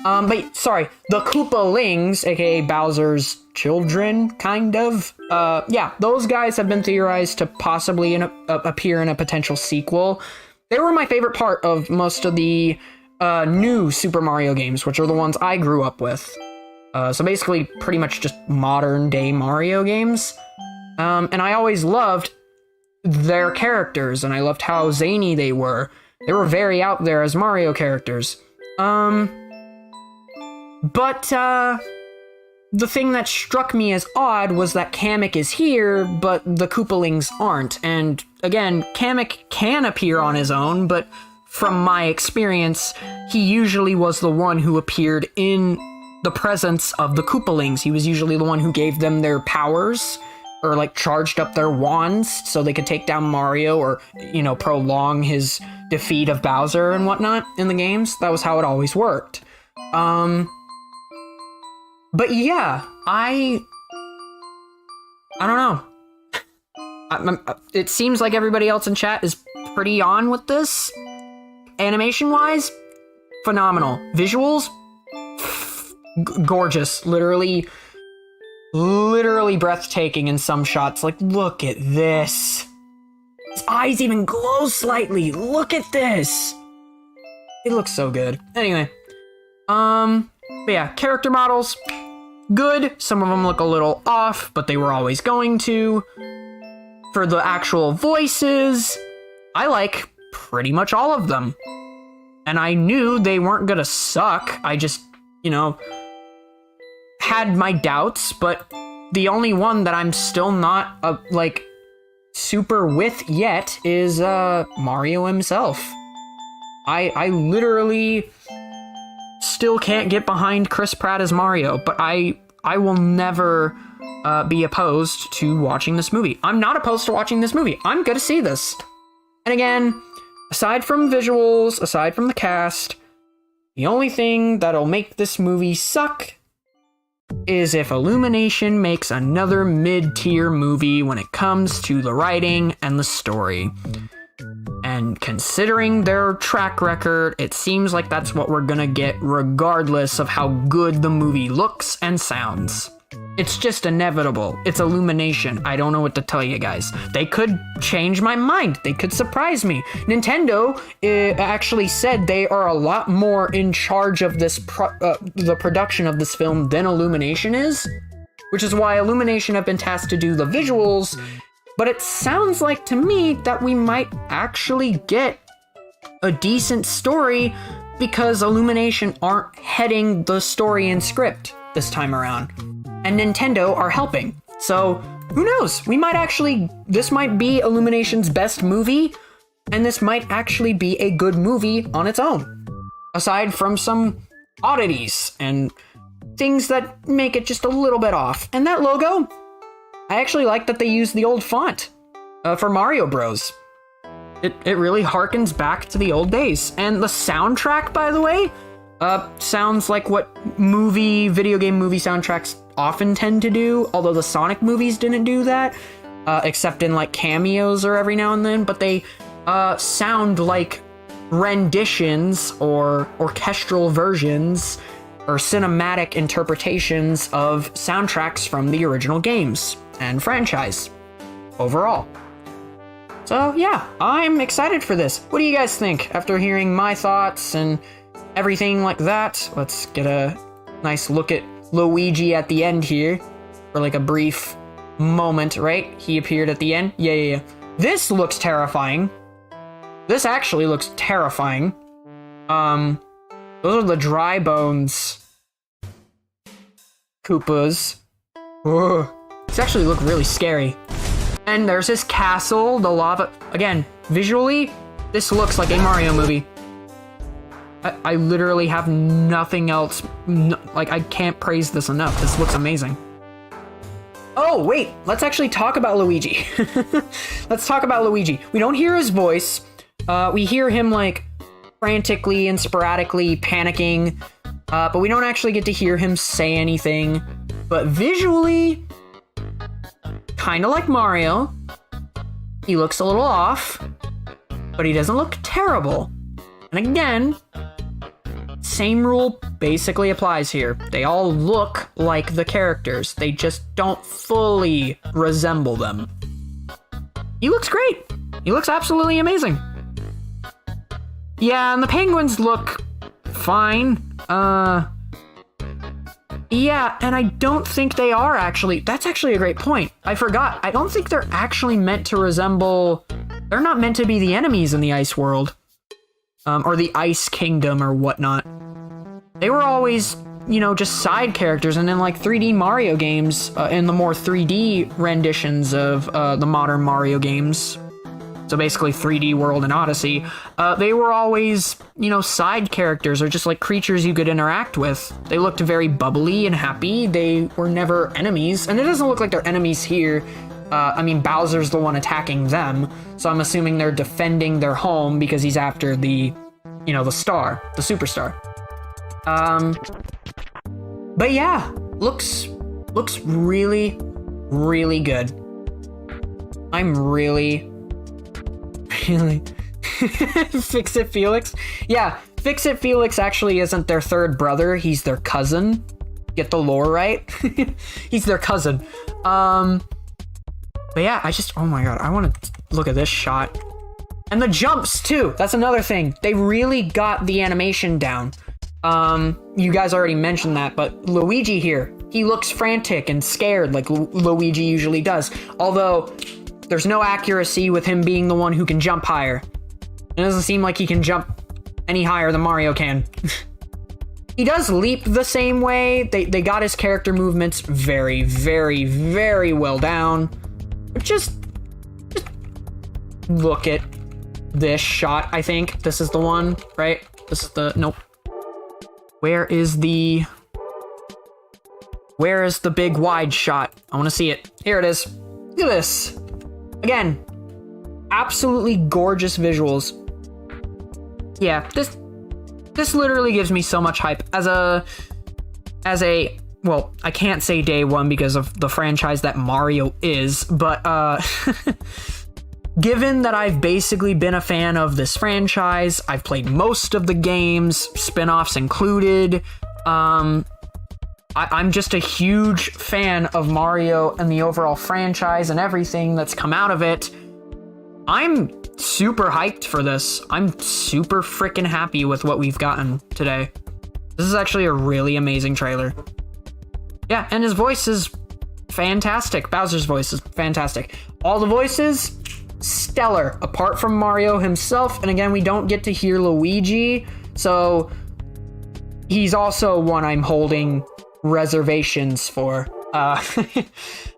But sorry, the Koopalings, aka Bowser's children, kind of. Yeah, those guys have been theorized to possibly appear in a potential sequel. They were my favorite part of most of the new Super Mario games, which are the ones I grew up with. So basically, pretty much just modern day Mario games. And I always loved their characters, and I loved how zany they were. They were very out there as Mario characters. But the thing that struck me as odd was that Kamek is here, but the Koopalings aren't. And again, Kamek can appear on his own, but from my experience, he usually was the one who appeared in the presence of the Koopalings. He was usually the one who gave them their powers, or like charged up their wands so they could take down Mario, or, you know, prolong his defeat of Bowser and whatnot in the games. That was how it always worked. But yeah, I don't know. It seems like everybody else in chat is pretty on with this. Animation-wise, phenomenal. Visuals, gorgeous. Literally breathtaking in some shots. Like, look at this. His eyes even glow slightly. Look at this. It looks so good. Anyway, but yeah, character models, good. Some of them look a little off, but they were always going to. For the actual voices, I like pretty much all of them. And I knew they weren't gonna suck. I just, you know, had my doubts, but the only one that I'm still not, like, super with yet is, Mario himself. I literally still can't get behind Chris Pratt as Mario, but I will never, be opposed to watching this movie. I'm not opposed to watching this movie. I'm gonna see this. And again, aside from visuals, aside from the cast, the only thing that'll make this movie suck is if Illumination makes another mid-tier movie when it comes to the writing and the story. And considering their track record, it seems like that's what we're gonna get regardless of how good the movie looks and sounds. It's just inevitable. It's Illumination. I don't know what to tell you guys. They could change my mind. They could surprise me. Nintendo actually said they are a lot more in charge of this the production of this film than Illumination is, which is why Illumination have been tasked to do the visuals. But it sounds like to me that we might actually get a decent story because Illumination aren't heading the story and script this time around. And Nintendo are helping. So, who knows? We might actually, this might be Illumination's best movie, and this might actually be a good movie on its own, aside from some oddities and things that make it just a little bit off. And that logo, I actually like that they used the old font for Mario Bros. It really harkens back to the old days. And the soundtrack, by the way, sounds like what video game movie soundtracks often tend to do, although the Sonic movies didn't do that, except in like cameos or every now and then, but they sound like renditions or orchestral versions or cinematic interpretations of soundtracks from the original games and franchise overall. So yeah, I'm excited for this. What do you guys think after hearing my thoughts and everything like that? Let's get a nice look at Luigi at the end here for like a brief moment, right? He appeared at the end. Yeah. This looks terrifying. This actually looks terrifying. Those are the dry bones Koopas. Whoa. These actually look really scary. And there's his castle, the lava. Again, visually, this looks like a Mario movie. I literally have nothing else. I can't praise this enough. This looks amazing. Oh, wait. Let's actually talk about Luigi. Let's talk about Luigi. We don't hear his voice. We hear him, like, frantically and sporadically panicking. But we don't actually get to hear him say anything. But visually, kind of like Mario. He looks a little off, but he doesn't look terrible. And again, same rule basically applies here. They all look like the characters. They just don't fully resemble them. He looks great. He looks absolutely amazing. Yeah, and the penguins look fine. Yeah, and I don't think they are actually. That's actually a great point. I forgot. I don't think they're actually meant to resemble. They're not meant to be the enemies in the ice world. Or the ice kingdom or whatnot. They were always, just side characters. And in like 3D Mario games, in the more 3D renditions of the modern Mario games, so basically 3D World and Odyssey, they were always, side characters or just like creatures you could interact with. They looked very bubbly and happy. They were never enemies. And it doesn't look like they're enemies here. Bowser's the one attacking them. So I'm assuming they're defending their home because he's after the star, the superstar. But yeah, looks really, really good. I'm really Fix-It Felix? Yeah, Fix-It Felix actually isn't their third brother, he's their cousin. Get the lore right? He's their cousin. But yeah, oh my god, I want to look at this shot. And the jumps too, that's another thing. They really got the animation down. You guys already mentioned that, but Luigi here, he looks frantic and scared like Luigi usually does. Although, there's no accuracy with him being the one who can jump higher. It doesn't seem like he can jump any higher than Mario can. He does leap the same way. They got his character movements very, very, very well down. But just look at this shot, I think. This is the one, right? This is nope. Where is the big wide shot? I want to see it. Here it is. Look at this. Again, absolutely gorgeous visuals. Yeah, this literally gives me so much hype as a well, I can't say day one because of the franchise that Mario is, but given that I've basically been a fan of this franchise, I've played most of the games, spin-offs included. I'm just a huge fan of Mario and the overall franchise and everything that's come out of it. I'm super hyped for this. I'm super freaking happy with what we've gotten today. This is actually a really amazing trailer. Yeah, and his voice is fantastic. Bowser's voice is fantastic. All the voices, stellar, apart from Mario himself. And again, we don't get to hear Luigi, so he's also one I'm holding reservations for.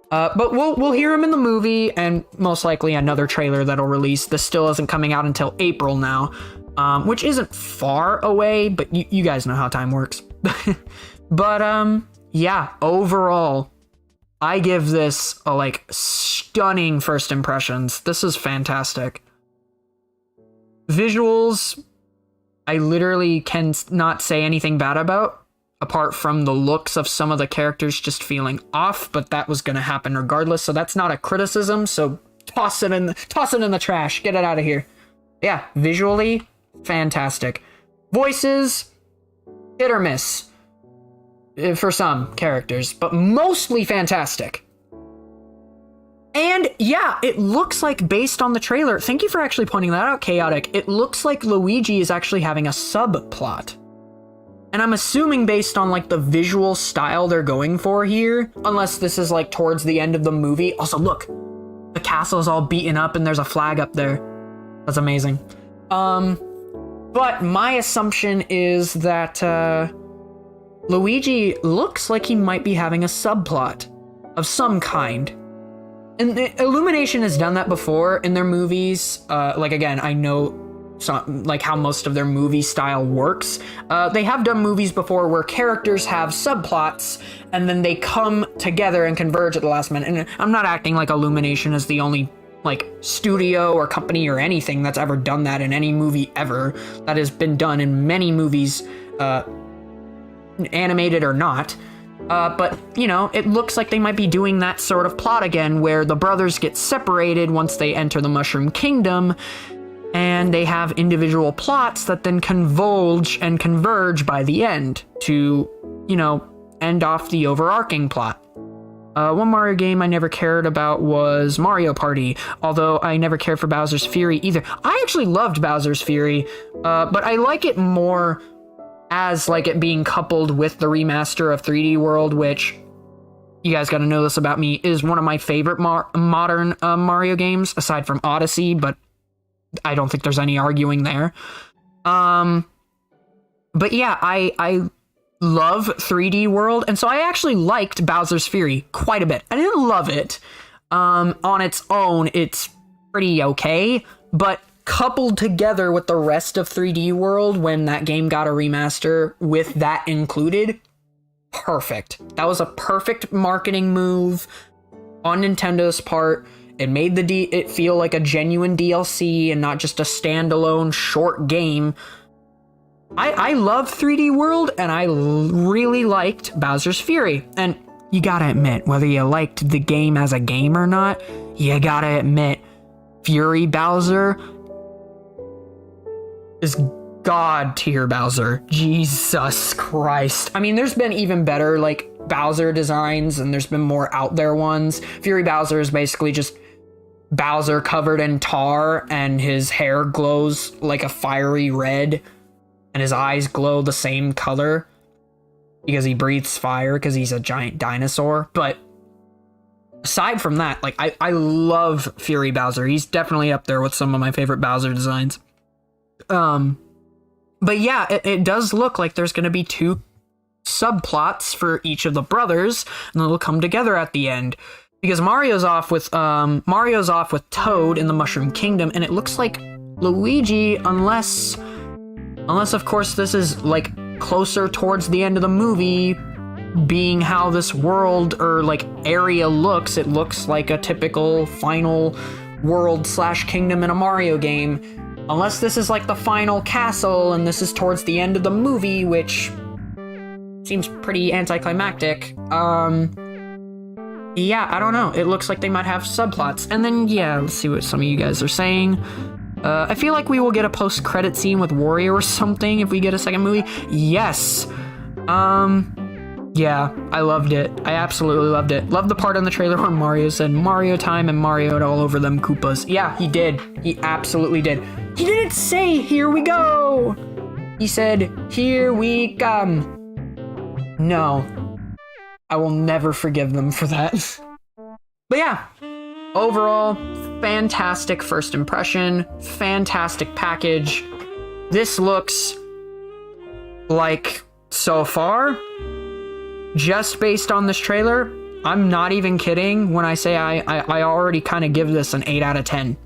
But we'll hear him in the movie, and most likely another trailer that'll release. This still isn't coming out until April now, which isn't far away, but you guys know how time works. But yeah, overall, I give this a like stunning first impressions. This is fantastic. Visuals, I literally can not say anything bad about, apart from the looks of some of the characters just feeling off, but that was going to happen regardless, so that's not a criticism, so toss it in the trash, get it out of here. Yeah, visually, fantastic. Voices, hit or miss for some characters, but mostly fantastic. And yeah, it looks like, based on the trailer, thank you for actually pointing that out, Chaotic, it looks like Luigi is actually having a subplot. And I'm assuming based on like the visual style they're going for here, unless this is like towards the end of the movie. Also, look, the castle's all beaten up and there's a flag up there. That's amazing. But my assumption is that Luigi looks like he might be having a subplot of some kind. And Illumination has done that before in their movies. Like, again, I know like how most of their movie style works. They have done movies before where characters have subplots and then they come together and converge at the last minute. And I'm not acting like Illumination is the only like studio or company or anything that's ever done that in any movie ever. That has been done in many movies, animated or not. But, you know, it looks like they might be doing that sort of plot again, where the brothers get separated once they enter the Mushroom Kingdom, and they have individual plots that then converge by the end to, you know, end off the overarching plot. One Mario game I never cared about was Mario Party, although I never cared for Bowser's Fury either. I actually loved Bowser's Fury, but I like it more as like it being coupled with the remaster of 3D World, which, you guys gotta know this about me, is one of my favorite modern Mario games, aside from Odyssey, but I don't think there's any arguing there. But yeah, I love 3D World, and so I actually liked Bowser's Fury quite a bit. I didn't love it. On its own, it's pretty okay, but coupled together with the rest of 3D World, when that game got a remaster with that included, perfect. That was a perfect marketing move on Nintendo's part. It made it feel like a genuine DLC and not just a standalone short game. I love 3D World, and I really liked Bowser's Fury. And you gotta admit, whether you liked the game as a game or not, you gotta admit, Fury Bowser is god tier Bowser. Jesus Christ. I mean, there's been even better like Bowser designs, and there's been more out there ones. Fury Bowser is basically just Bowser covered in tar, and his hair glows like a fiery red, and his eyes glow the same color because he breathes fire because he's a giant dinosaur. But aside from that, like I love Fury Bowser. He's definitely up there with some of my favorite Bowser designs. But yeah, it does look like there's going to be two subplots for each of the brothers, and they'll come together at the end. Because Mario's off with Toad in the Mushroom Kingdom, and it looks like Luigi, unless of course this is like closer towards the end of the movie, being how this world or like area looks, it looks like a typical final world/kingdom in a Mario game. Unless this is like the final castle and this is towards the end of the movie, which seems pretty anticlimactic. Yeah, I don't know. It looks like they might have subplots. And then, yeah, let's see what some of you guys are saying. I feel like we will get a post-credit scene with Wario or something if we get a second movie. Yes. Yeah, I loved it. I absolutely loved it. Loved the part in the trailer where Mario said Mario time and Mario'd all over them Koopas. Yeah, he did. He absolutely did. He didn't say, here we go. He said, here we come. No. I will never forgive them for that. But yeah, overall, fantastic first impression, fantastic package. This looks like, so far, just based on this trailer, I'm not even kidding when I say I already kind of give this an 8 out of 10.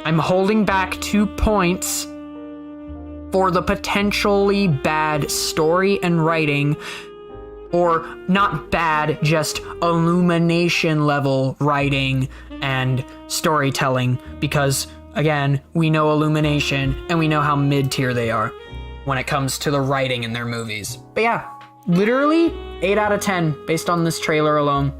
I'm holding back 2 points for the potentially bad story and writing, or not bad, just Illumination level writing and storytelling, because again, we know Illumination and we know how mid-tier they are when it comes to the writing in their movies. But yeah, literally 8 out of 10 based on this trailer alone.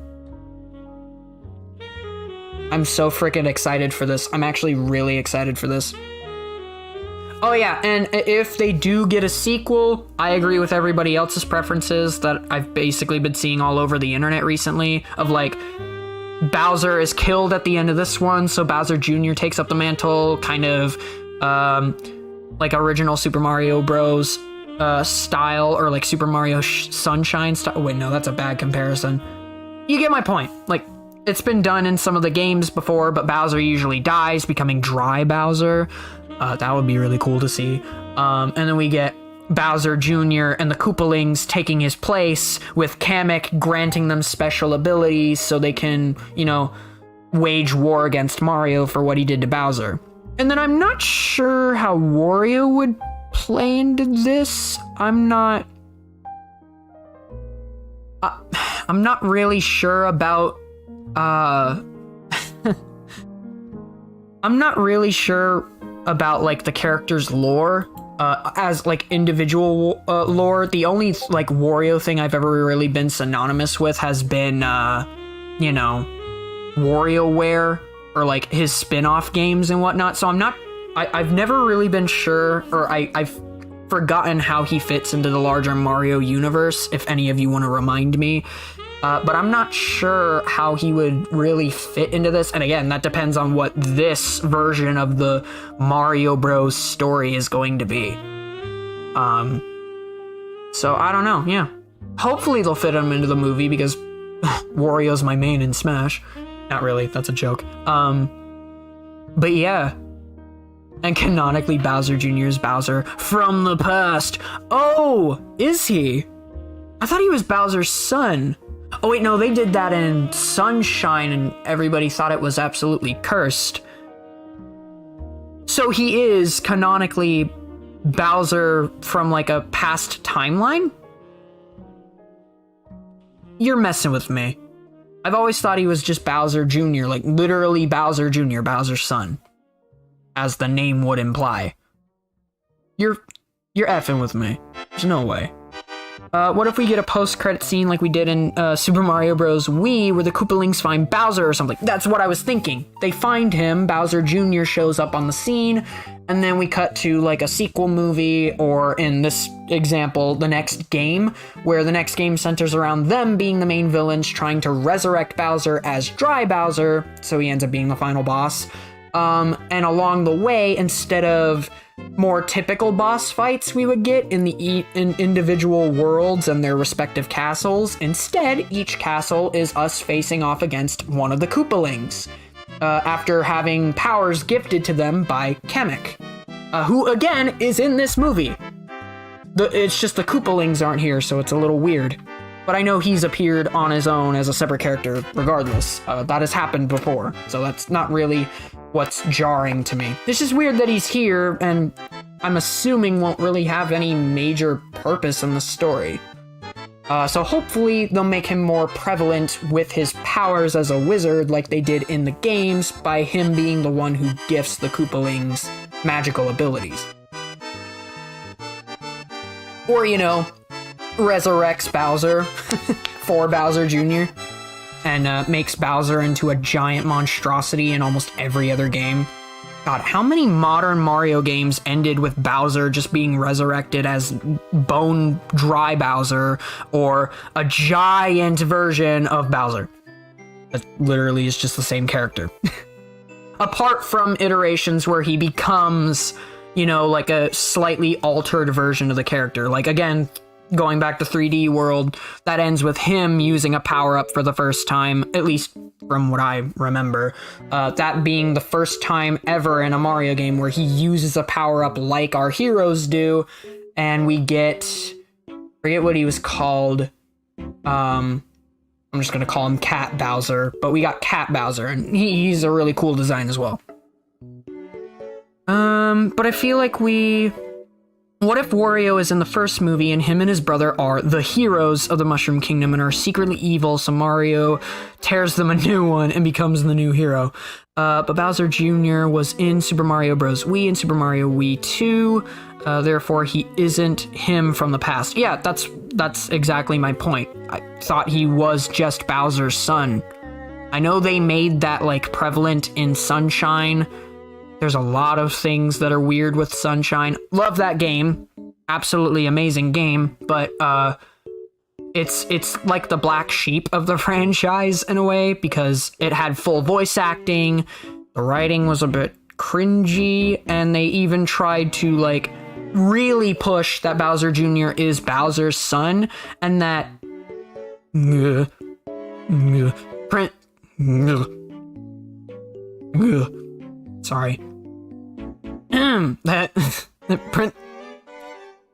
I'm so freaking excited for this. I'm actually really excited for this. Oh yeah, and if they do get a sequel, I agree with everybody else's preferences that I've basically been seeing all over the internet recently, of like, Bowser is killed at the end of this one, so Bowser Jr. takes up the mantle, kind of like original Super Mario Bros. Style, or like Super Mario Sunshine style. Oh, wait, no, that's a bad comparison. You get my point. Like, it's been done in some of the games before, but Bowser usually dies, becoming Dry Bowser. That would be really cool to see. And then we get Bowser Jr. and the Koopalings taking his place, with Kamek granting them special abilities so they can, you know, wage war against Mario for what he did to Bowser. And then I'm not sure how Wario would play into this. I'm not really sure about I'm not really sure about like the character's lore as like individual lore. The only like Wario thing I've ever really been synonymous with has been you know, WarioWare, or like his spin-off games and whatnot. So I've never really been sure, or I've forgotten how he fits into the larger Mario universe, if any of you want to remind me. But I'm not sure how he would really fit into this. And again, that depends on what this version of the Mario Bros. Story is going to be. So I don't know, yeah. Hopefully they'll fit him into the movie, because Wario's my main in Smash. Not really, that's a joke. But yeah. And canonically, Bowser Jr. is Bowser from the past. Oh, is he? I thought he was Bowser's son. Oh wait, no, they did that in Sunshine and everybody thought it was absolutely cursed. So he is canonically Bowser from like a past timeline? You're messing with me. I've always thought he was just Bowser Jr., like literally Bowser Jr., Bowser's son, as the name would imply. You're effing with me. There's no way. What if we get a post-credit scene like we did in Super Mario Bros. Wii, where the Koopalings find Bowser or something? That's what I was thinking. They find him, Bowser Jr. shows up on the scene, and then we cut to like a sequel movie, or in this example, the next game, where the next game centers around them being the main villains trying to resurrect Bowser as Dry Bowser, so he ends up being the final boss. And along the way, instead of more typical boss fights we would get in individual worlds and their respective castles, instead, each castle is us facing off against one of the Koopalings, after having powers gifted to them by Kamek, who again is in this movie. It's just the Koopalings aren't here, so it's a little weird. But I know he's appeared on his own as a separate character regardless. That has happened before, so that's not really what's jarring to me. It's just weird that he's here, and I'm assuming won't really have any major purpose in the story. So hopefully they'll make him more prevalent with his powers as a wizard like they did in the games, by him being the one who gifts the Koopalings magical abilities. Or, you know, resurrects Bowser for Bowser Jr. and makes Bowser into a giant monstrosity in almost every other game. God, how many modern Mario games ended with Bowser just being resurrected as Bone Dry Bowser, or a giant version of Bowser that literally is just the same character? Apart from iterations where he becomes, you know, like a slightly altered version of the character. Like, again, going back to 3D World, that ends with him using a power-up for the first time, at least from what I remember. That being the first time ever in a Mario game where he uses a power-up like our heroes do, and we get... forget what he was called. I'm just gonna call him Cat Bowser, but we got Cat Bowser, and he's a really cool design as well. But I feel like what if Wario is in the first movie and him and his brother are the heroes of the Mushroom Kingdom and are secretly evil, so Mario tears them a new one and becomes the new hero. But Bowser Jr. was in Super Mario Bros. Wii and Super Mario Wii 2, therefore he isn't him from the past. Yeah, that's exactly my point. I thought he was just Bowser's son. I know they made that, like, prevalent in Sunshine. There's a lot of things that are weird with Sunshine. Love that game. Absolutely amazing game, but it's like the black sheep of the franchise in a way, because it had full voice acting, the writing was a bit cringy, and they even tried to, like, really push that Bowser Jr. is Bowser's son, and that sorry.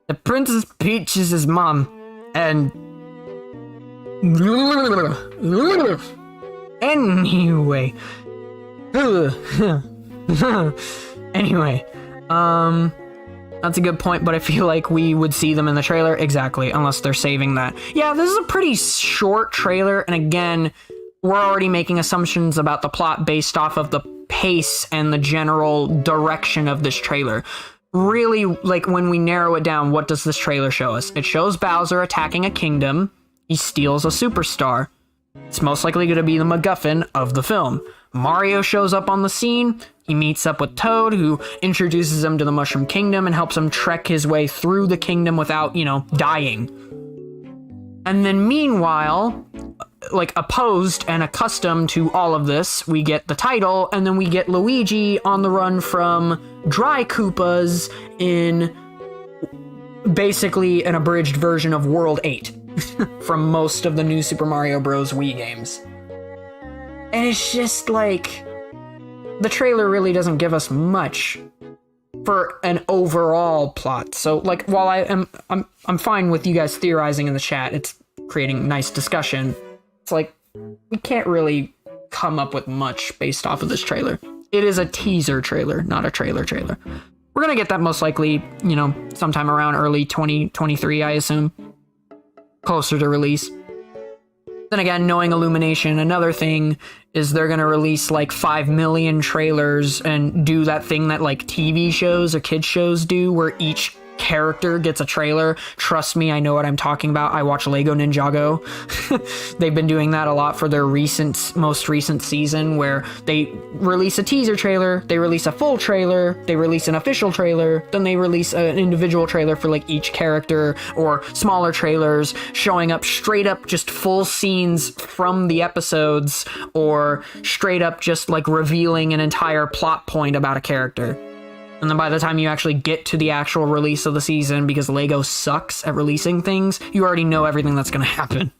The Princess Peach is his mom, and anyway, anyway, that's a good point, but I feel like we would see them in the trailer, exactly, unless they're saving that. Yeah, this is a pretty short trailer, and again, we're already making assumptions about the plot based off of the pace and the general direction of this trailer. Really, like, when we narrow it down, what does this trailer show us? It shows Bowser attacking a kingdom. He steals a superstar. It's most likely going to be the MacGuffin of the film. Mario shows up on the scene. He meets up with Toad, who introduces him to the Mushroom Kingdom and helps him trek his way through the kingdom without, dying. And then meanwhile, like, opposed and accustomed to all of this, we get the title, and then we get Luigi on the run from Dry Koopas in basically an abridged version of World 8 from most of the new Super Mario Bros. Wii games. And it's just like, the trailer really doesn't give us much for an overall plot. So, like, while I'm fine with you guys theorizing in the chat, it's creating nice discussion. It's like, we can't really come up with much based off of this trailer. It is a teaser trailer, not a trailer. We're gonna get that most likely, sometime around early 2023, I assume. Closer to release. Then again, knowing Illumination, another thing is they're gonna release like 5 million trailers and do that thing that like TV shows or kids shows do, where each character gets a trailer. Trust me, I know what I'm talking about. I watch Lego Ninjago. They've been doing that a lot for their most recent season, where they release a teaser trailer, they release a full trailer, they release an official trailer, then they release an individual trailer for like each character, or smaller trailers showing up straight up just full scenes from the episodes, or straight up just like revealing an entire plot point about a character. And then by the time you actually get to the actual release of the season, because Lego sucks at releasing things, you already know everything that's gonna happen.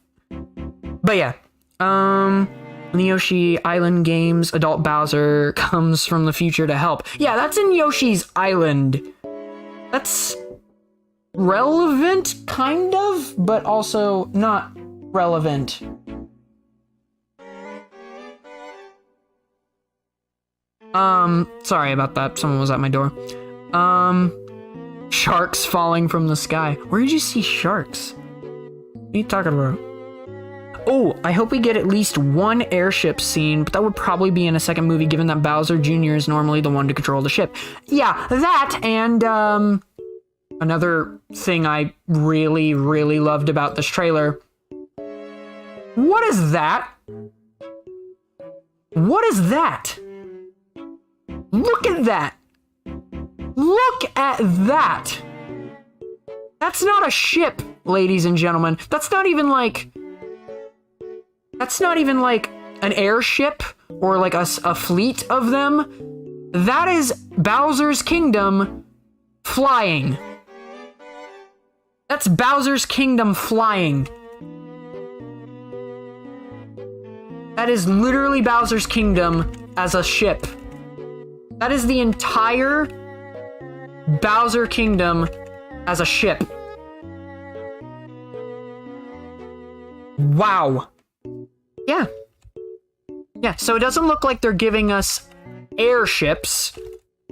But yeah, in the Yoshi Island games, adult Bowser comes from the future to help. Yeah, that's in Yoshi's Island. That's relevant, kind of, but also not relevant. Sorry about that. Someone was at my door. Sharks falling from the sky. Where did you see sharks? What are you talking about? Oh, I hope we get at least one airship scene, but that would probably be in a second movie, given that Bowser Jr. is normally the one to control the ship. Yeah, that, and, another thing I really, really loved about this trailer. What is that? What is that? Look at that! Look at that! That's not a ship, ladies and gentlemen. That's not even like an airship or like a fleet of them. That is Bowser's Kingdom flying. That's Bowser's Kingdom flying. That is literally Bowser's Kingdom as a ship. That is the entire Bowser Kingdom as a ship. Wow. yeah. Yeah, so it doesn't look like they're giving us airships.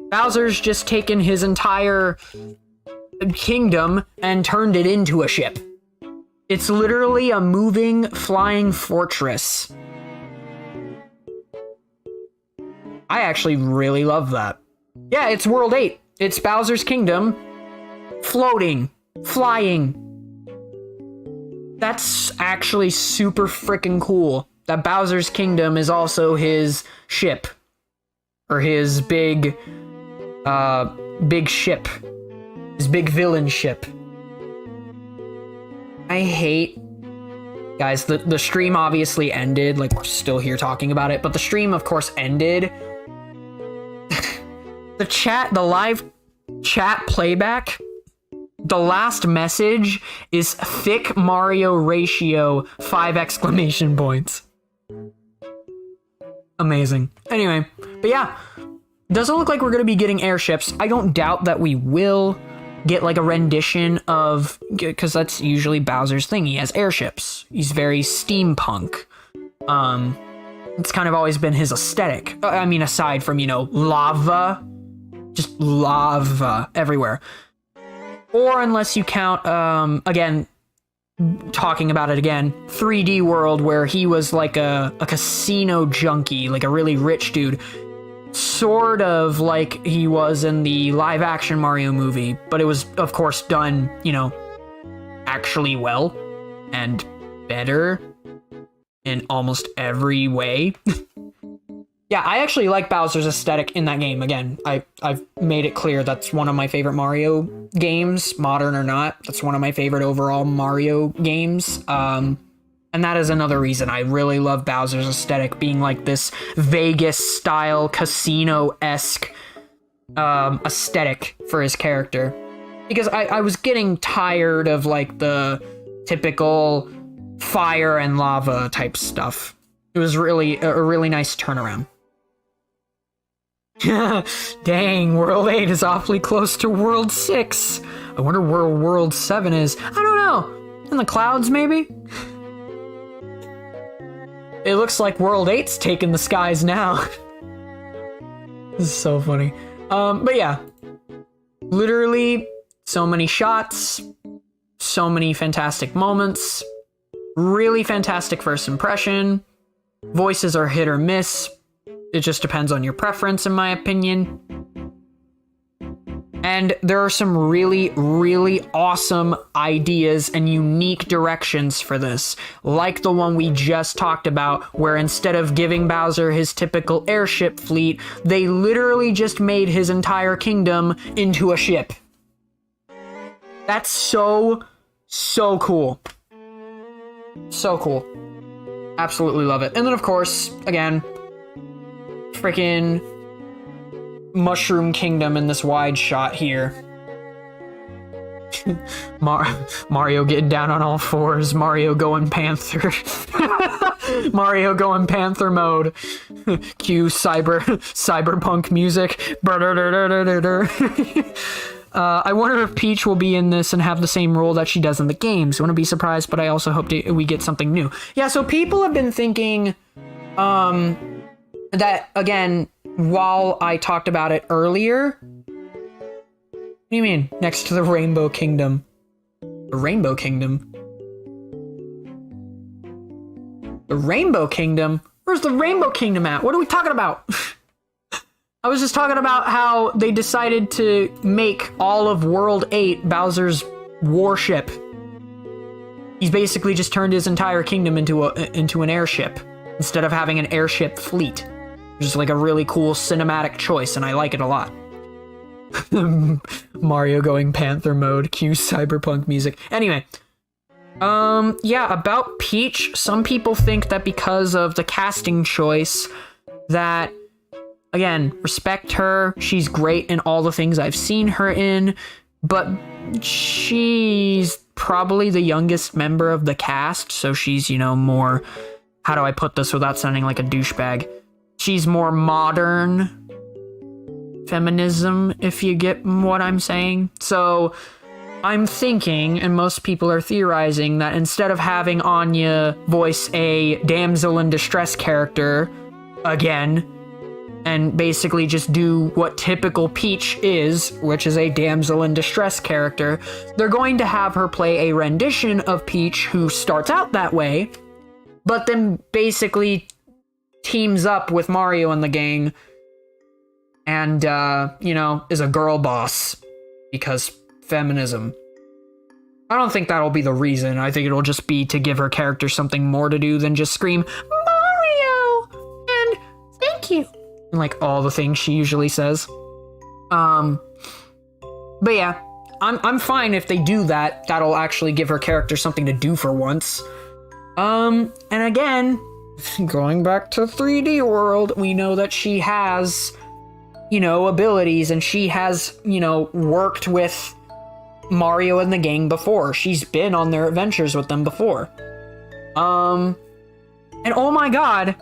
Bowser's just taken his entire kingdom and turned it into a ship. It's literally a moving, flying fortress. I actually really love that. Yeah, it's World 8. It's Bowser's Kingdom, floating, flying. That's actually super freaking cool. That Bowser's Kingdom is also his ship. Or his big ship. His big villain ship. I hate... Guys, the stream obviously ended. Like, we're still here talking about it. But the stream, of course, ended. The live chat playback, the last message is thick Mario ratio 5 exclamation points. Amazing. Anyway, but yeah, doesn't look like we're going to be getting airships. I don't doubt that we will get like a rendition of, because that's usually Bowser's thing. He has airships. He's very steampunk. It's kind of always been his aesthetic. I mean, aside from, you know, lava. Just lava everywhere. Or unless you count, again, talking about it again, 3D World, where he was like a casino junkie, like a really rich dude. Sort of like he was in the live action Mario movie, but it was, of course, done, you know, actually well and better in almost every way. Yeah, I actually like Bowser's aesthetic in that game. Again, I've made it clear that's one of my favorite Mario games, modern or not. That's one of my favorite overall Mario games. And that is another reason I really love Bowser's aesthetic, being like this Vegas-style, casino-esque aesthetic for his character. Because I was getting tired of like the typical fire and lava type stuff. It was really a really nice turnaround. Dang, World 8 is awfully close to World 6. I wonder where World 7 is. I don't know. In the clouds, maybe? It looks like World 8's taking the skies now. This is so funny. But yeah. Literally, so many shots. So many fantastic moments. Really fantastic first impression. Voices are hit or miss. It just depends on your preference, in my opinion. And there are some really, really awesome ideas and unique directions for this. Like the one we just talked about, where instead of giving Bowser his typical airship fleet, they literally just made his entire kingdom into a ship. That's so cool. So cool. Absolutely love it. And then, of course, again, freaking Mushroom Kingdom in this wide shot here. Mario getting down on all fours. Mario going Panther. Mario going Panther mode. Cue cyberpunk music. I wonder if Peach will be in this and have the same role that she does in the games. I wouldn't be surprised, but I also hope we get something new. Yeah, so people have been thinking that, again, while I talked about it earlier... What do you mean? Next to the Rainbow Kingdom. The Rainbow Kingdom? The Rainbow Kingdom? Where's the Rainbow Kingdom at? What are we talking about? I was just talking about how they decided to make all of World 8 Bowser's warship. He's basically just turned his entire kingdom into an airship, instead of having an airship fleet. Just like a really cool cinematic choice, and I like it a lot. Mario going Panther mode, cue cyberpunk music. Anyway, yeah, about Peach, some people think that because of the casting choice, that, again, respect her, she's great in all the things I've seen her in, but she's probably the youngest member of the cast, so she's, you know, more, how do I put this without sounding like a douchebag? She's more modern feminism, if you get what I'm saying. So I'm thinking, and most people are theorizing, that instead of having Anya voice a damsel in distress character again, and basically just do what typical Peach is, which is a damsel in distress character, they're going to have her play a rendition of Peach who starts out that way, but then basically teams up with Mario and the gang and, you know, is a girl boss because feminism. I don't think that'll be the reason. I think it'll just be to give her character something more to do than just scream, Mario! And thank you. And like all the things she usually says. But yeah, I'm fine if they do that. That'll actually give her character something to do for once. And again, going back to 3D World, we know that she has, you know, abilities, and she has, you know, worked with Mario and the gang before. She's been on their adventures with them before. And oh my god,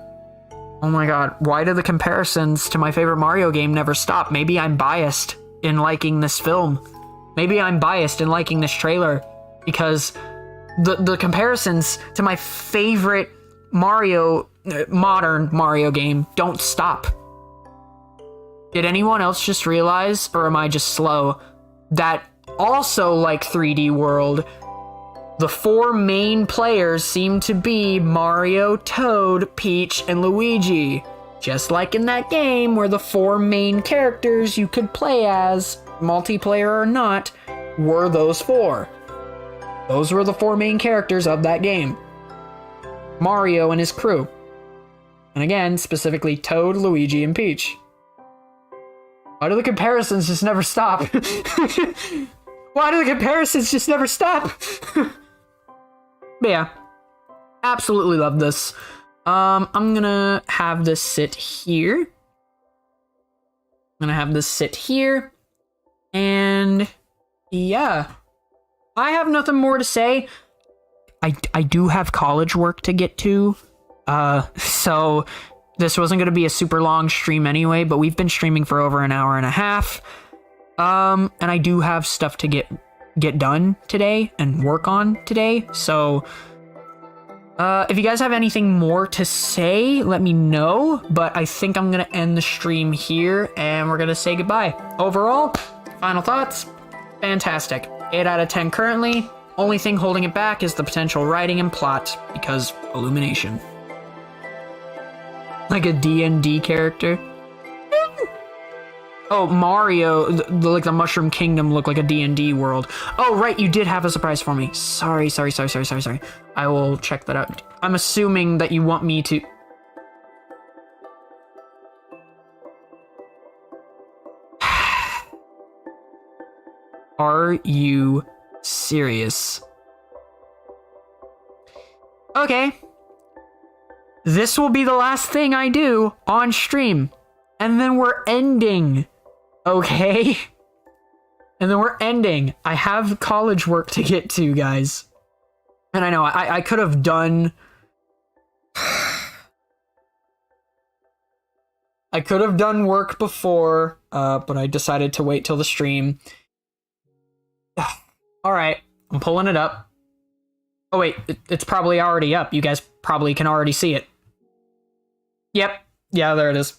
why do the comparisons to my favorite Mario game never stop? Maybe I'm biased in liking this film. Maybe I'm biased in liking this trailer because the comparisons to my favorite Mario, modern Mario game don't stop. Did anyone else just realize, or am I just slow, that also like 3D World, the 4 main players seem to be Mario, Toad, Peach, and Luigi. Just like in that game where the 4 main characters you could play as, multiplayer or not, were those 4. Those were the 4 main characters of that game. Mario and his crew. And again, specifically Toad, Luigi, and Peach. Why do the comparisons just never stop? Why do the comparisons just never stop? But yeah, absolutely love this. I'm gonna have this sit here. And yeah, I have nothing more to say. I do have college work to get to. So this wasn't gonna be a super long stream anyway, but we've been streaming for over an hour and a half. And I do have stuff to get done today and work on today. So, if you guys have anything more to say, let me know. But I think I'm going to end the stream here and we're going to say goodbye. Overall, final thoughts, fantastic. 8 out of 10 currently. Only thing holding it back is the potential writing and plot because Illumination. Like a D&D character. Oh, Mario, like the Mushroom Kingdom looked like a D&D world. Oh, right, you did have a surprise for me. Sorry. I will check that out. I'm assuming that you want me to... Are you serious? Okay. This will be the last thing I do on stream. And then we're ending. Okay? And then we're ending. I have college work to get to, guys. And I know, I could have done... I could have done work before, but I decided to wait till the stream. Alright, I'm pulling it up. Oh wait, it's probably already up. You guys probably can already see it. Yep. Yeah, there it is.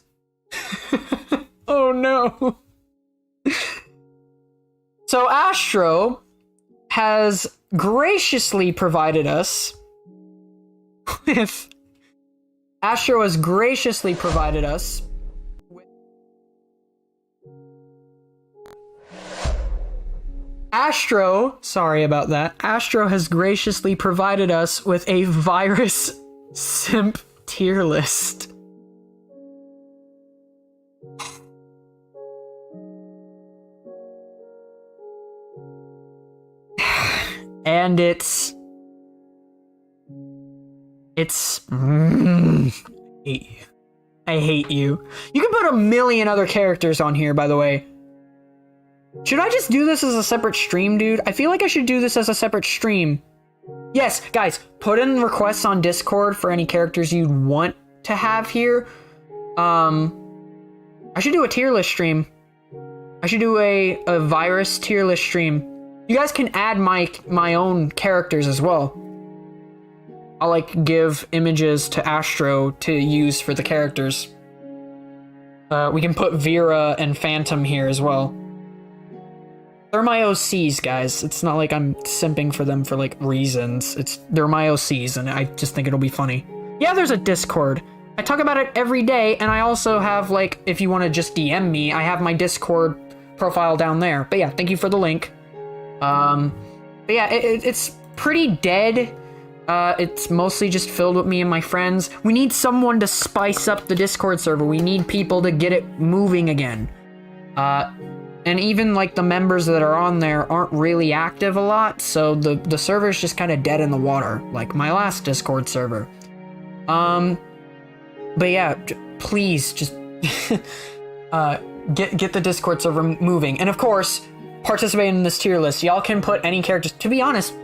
Oh no. So Astro has graciously provided us with sorry about that. Astro has graciously provided us with a virus simp tier list. And I hate you. You can put a million other characters on here, by the way. Should I just do this as a separate stream, dude? I feel like I should do this as a separate stream. Yes, guys, put in requests on Discord for any characters you'd want to have here. I should do a tier list stream. I should do a virus tier list stream. You guys can add my own characters as well. I'll like give images to Astro to use for the characters. We can put Vera and Phantom here as well. They're my OCs, guys. It's not like I'm simping for them for like reasons. They're my OCs, and I just think it'll be funny. Yeah, there's a Discord. I talk about it every day, and I also have like, if you want to just DM me, I have my Discord profile down there. But yeah, thank you for the link. But yeah, it's pretty dead. It's mostly just filled with me and my friends. We need someone to spice up the Discord server. We need people to get it moving again. And even like the members that are on there aren't really active a lot, so the server's just kind of dead in the water, like my last Discord server. But yeah, please just get the Discord server moving, and of course, participate in this tier list. Y'all can put any characters. To be honest,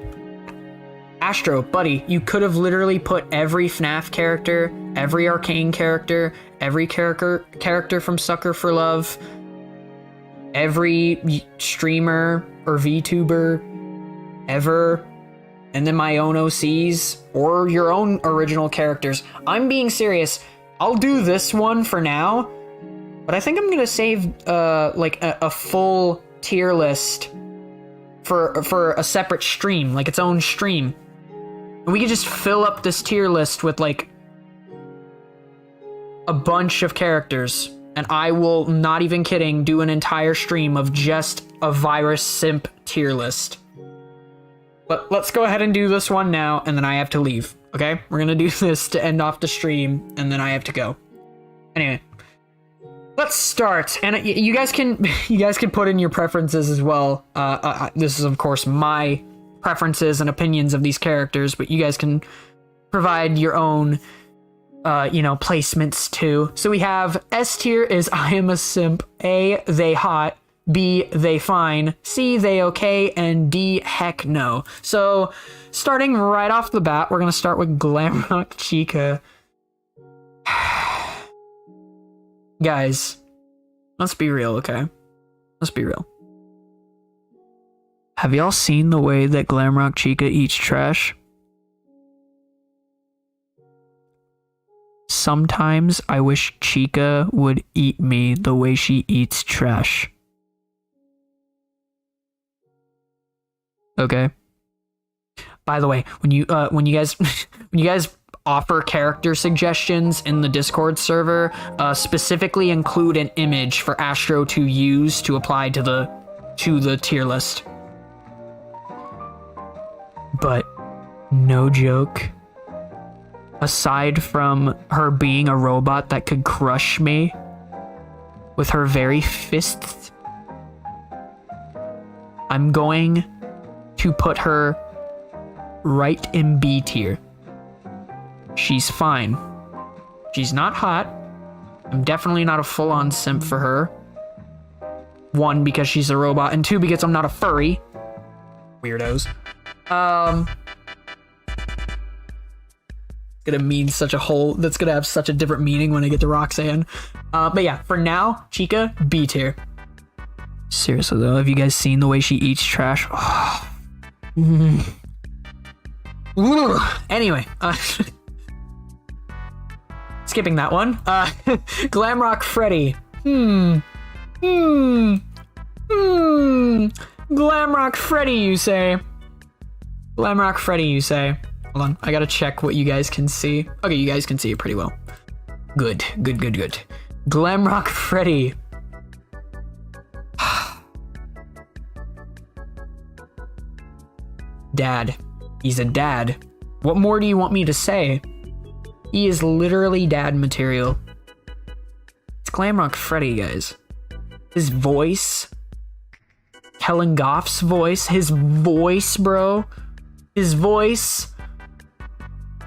Astro, buddy, you could have literally put every FNAF character, every Arcane character, every character from Sucker for Love, every streamer or VTuber ever, and then my own OCs, or your own original characters. I'm being serious. I'll do this one for now, but I think I'm gonna save like a full tier list for a separate stream, like its own stream. And we could just fill up this tier list with like a bunch of characters. And I will, not even kidding, do an entire stream of just a virus simp tier list. But let's go ahead and do this one now, and then I have to leave. Okay? We're gonna do this to end off the stream, and then I have to go. Anyway. Let's start. And you guys can put in your preferences as well. This is of course my preferences and opinions of these characters, but you guys can provide your own placements too. So we have S tier is I am a simp, A, they hot, B, they fine, C, they okay, and D, heck no. So starting right off the bat, we're gonna start with Glamrock Chica. Guys, let's be real, okay? Let's be real. Have y'all seen the way that Glamrock Chica eats trash? Sometimes I wish Chica would eat me the way she eats trash. Okay. By the way, when you guys offer character suggestions in the Discord server, specifically include an image for Astro to use to apply to the tier list. But no joke. Aside from her being a robot that could crush me with her very fists, I'm going to put her right in B tier. She's fine. She's not hot. I'm definitely not a full-on simp for her. One, because she's a robot, and two, because I'm not a furry. Weirdos. Gonna mean such a whole, that's gonna have such a different meaning when I get to Roxanne. But yeah, for now, Chica, B tier. Seriously though, have you guys seen the way she eats trash? Anyway, skipping that one. Glamrock Freddy. Glamrock Freddy, you say? Glamrock Freddy, you say? Hold on, I gotta check what you guys can see. Okay, you guys can see it pretty well. Good. Glamrock Freddy. Dad. He's a dad. What more do you want me to say? He is literally dad material. It's Glamrock Freddy, guys. His voice. Helen Goff's voice. His voice, bro. His voice.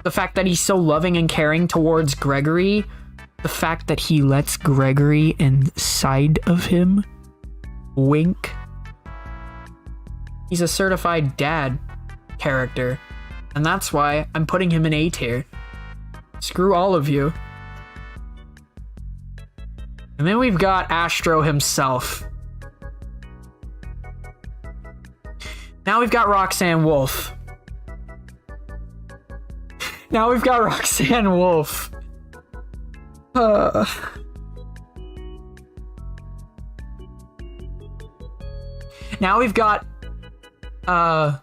The fact that he's so loving and caring towards Gregory. The fact that he lets Gregory inside of him. Wink. He's a certified dad character. And that's why I'm putting him in A tier. Screw all of you. And then we've got Astro himself. Now we've got Roxanne Wolf. Now we've got Roxanne Wolf. Now we've got nah.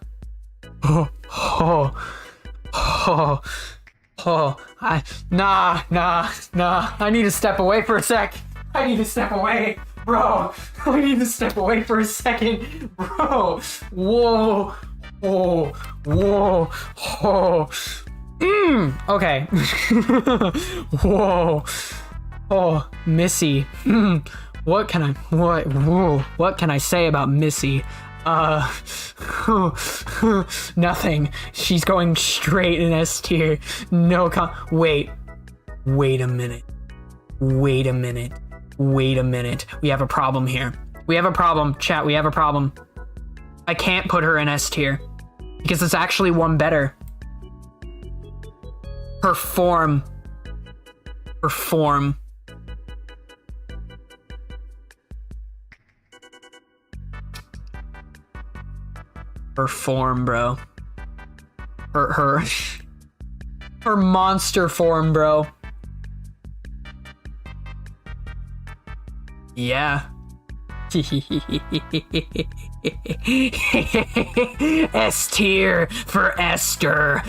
I need to step away for a sec. I need to step away, bro. I need to step away for a second, bro. Whoa. Okay. Whoa. Oh, Missy. What can I say about Missy? Nothing. She's going straight in S tier. No wait a minute. We have a problem here. We have a problem, chat. We have a problem. I can't put her in S tier because it's actually one better. Her form. Her form, bro. Her monster form, bro. Yeah. S tier for Esther.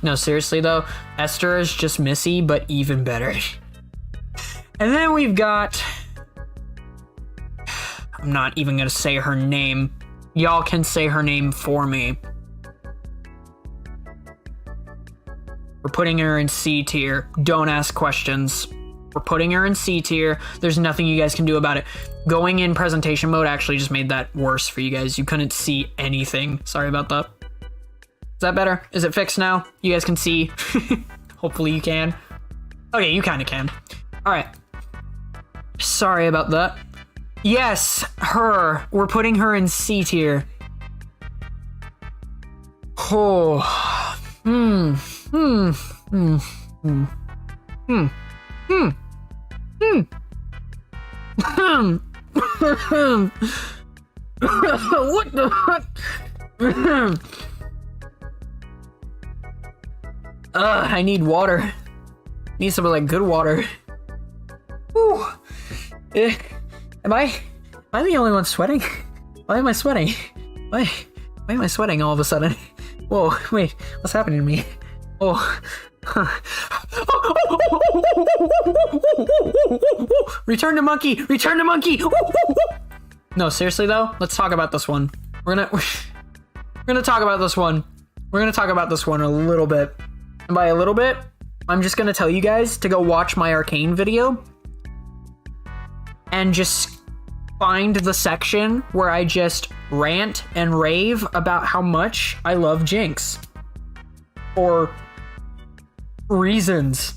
No, seriously though, Esther is just Missy, but even better. And then we've got... I'm not even gonna say her name. Y'all can say her name for me. We're putting her in C tier. Don't ask questions. We're putting her in C tier. There's nothing you guys can do about it. Going in presentation mode actually just made that worse for you guys. You couldn't see anything. Sorry about that. Is that better? Is it fixed now? You guys can see? Hopefully you can. Okay, you kind of can. All right. Sorry about that. Yes, her. We're putting her in C tier. Oh. What the fuck? I need water. Need some like good water. Whew. Am I the only one sweating? Why am I sweating? Why am I sweating all of a sudden? Whoa, wait, what's happening to me? Oh. Return to monkey! Return to monkey! No, seriously though, let's talk about this one. We're gonna talk about this one. We're gonna talk about this one a little bit. And by a little bit, I'm just gonna tell you guys to go watch my Arcane video and just find the section where I just rant and rave about how much I love Jinx. For reasons.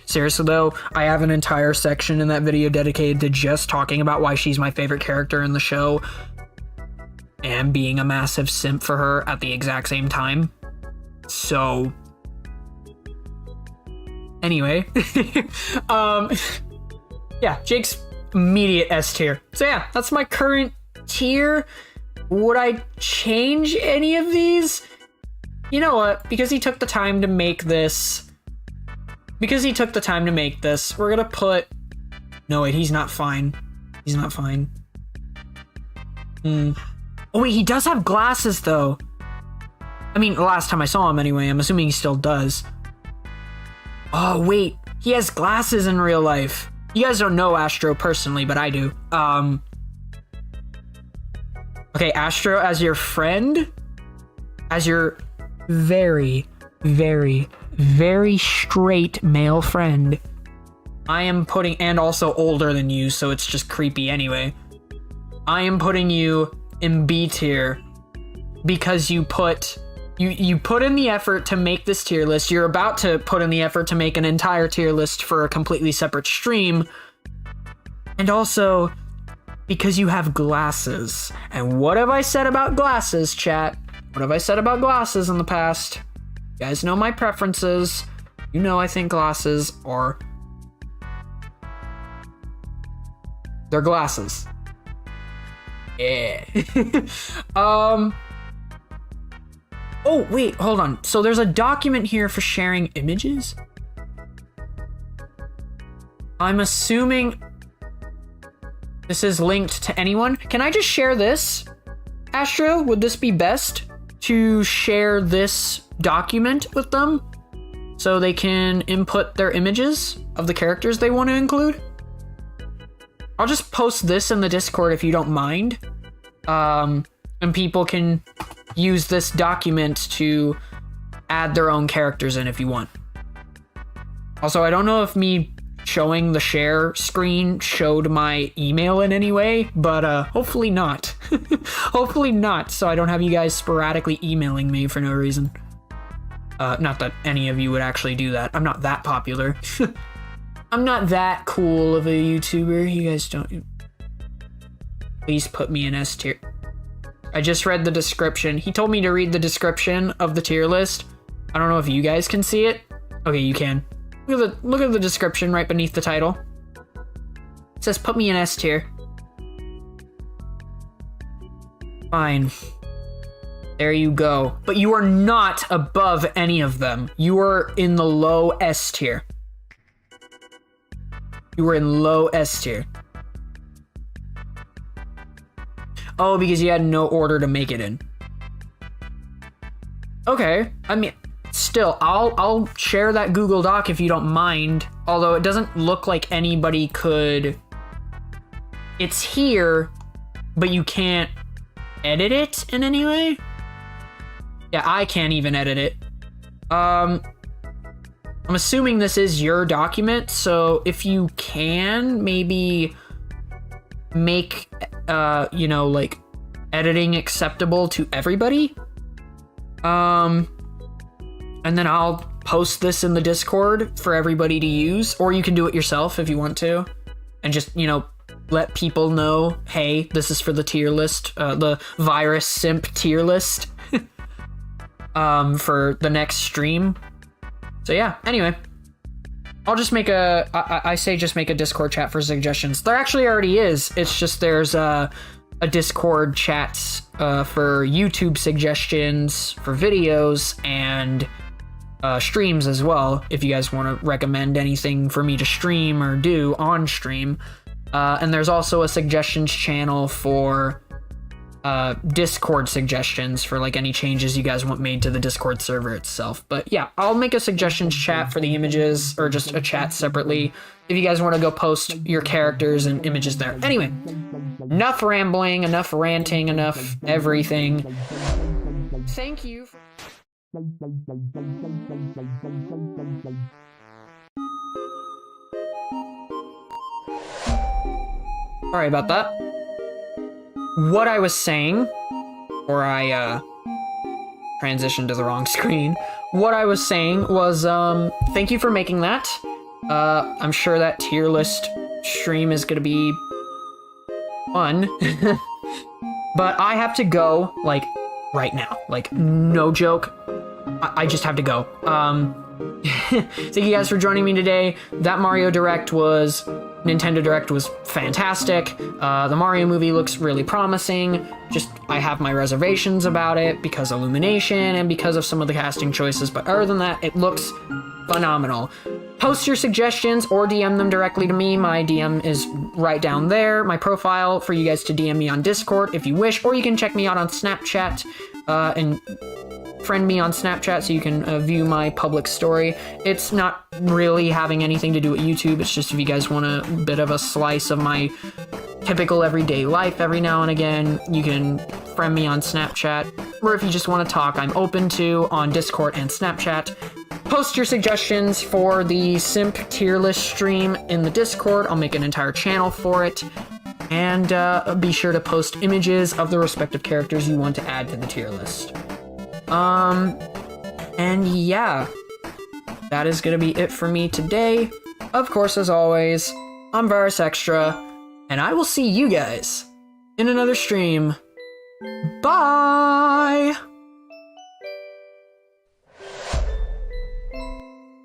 Seriously though, I have an entire section in that video dedicated to just talking about why she's my favorite character in the show and being a massive simp for her at the exact same time. So anyway, yeah, Jake's immediate S tier. So yeah, that's my current tier. Would I change any of these? You know what? Because he took the time to make this. We're gonna put... No, wait, he's not fine. He's not fine. Oh, wait, he does have glasses, though. I mean, the last time I saw him anyway. I'm assuming he still does. Oh, wait. He has glasses in real life. You guys don't know Astro personally, but I do. Okay, Astro, as your friend, as your very, very, very straight male friend, I am putting, and also older than you, so it's just creepy anyway. I am putting you in B tier because you put in the effort to make this tier list. You're about to put in the effort to make an entire tier list for a completely separate stream. And also because you have glasses. And what have I said about glasses, chat? What have I said about glasses in the past? You guys know my preferences. You know I think glasses are... They're glasses. Yeah. Oh, wait, hold on. So there's a document here for sharing images? I'm assuming this is linked to anyone. Can I just share this? Astro, would this be best to share this document with them so they can input their images of the characters they want to include? I'll just post this in the Discord if you don't mind. And people can use this document to add their own characters in if you want. Also, I don't know if me showing the share screen showed my email in any way, but hopefully not. Hopefully not, so I don't have you guys sporadically emailing me for no reason. Not that any of you would actually do that. I'm not that popular. I'm not that cool of a YouTuber. You guys don't... Please put me in S tier. I just read the description. He told me to read the description of the tier list. I don't know if you guys can see it. Okay, you can. Look at the description right beneath the title. It says, put me in S tier. Fine. There you go. But you are not above any of them. You are in the low S tier. You were in low S tier. Oh, because you had no order to make it in. Okay, I mean, still, I'll share that Google Doc if you don't mind. Although it doesn't look like anybody could... It's here, but you can't edit it in any way? Yeah, I can't even edit it. I'm assuming this is your document, so if you can, maybe make, you know, like, editing acceptable to everybody. And then I'll post this in the Discord for everybody to use, or you can do it yourself if you want to, and just, you know, let people know, hey, this is for the tier list, the virus simp tier list, for the next stream. So yeah, anyway, I'll just make I say just make a Discord chat for suggestions. There actually already is. It's just there's a Discord chat for YouTube suggestions for videos and streams as well, if you guys want to recommend anything for me to stream or do on stream. And there's also a suggestions channel for Discord suggestions for like any changes you guys want made to the Discord server itself. But yeah, I'll make a suggestions chat for the images, or just a chat separately if you guys want to go post your characters and images there. Anyway, enough rambling, enough ranting, enough everything. Thank you. Sorry about that. What I was saying, or I transitioned to the wrong screen. What I was saying was, thank you for making that. I'm sure that tier list stream is gonna be fun. But I have to go, like, right now. Like, no joke. I just have to go. Thank you guys for joining me today. That Nintendo Direct was fantastic. The Mario movie looks really promising. Just, I have my reservations about it because of Illumination and because of some of the casting choices, but other than that, it looks phenomenal. Post your suggestions or DM them directly to me. My DM is right down there, my profile, for you guys to DM me on Discord if you wish, or you can check me out on Snapchat and friend me on Snapchat so you can view my public story. It's not really having anything to do with YouTube. It's just if you guys want a bit of a slice of my typical everyday life every now and again, you can friend me on Snapchat. Or if you just want to talk, I'm open to on Discord and Snapchat. Post your suggestions for the Simp tier list stream in the Discord. I'll make an entire channel for it. And be sure to post images of the respective characters you want to add to the tier list. And yeah, that is gonna be it for me today. Of course, as always, I'm Virus Extra, and I will see you guys in another stream. Bye!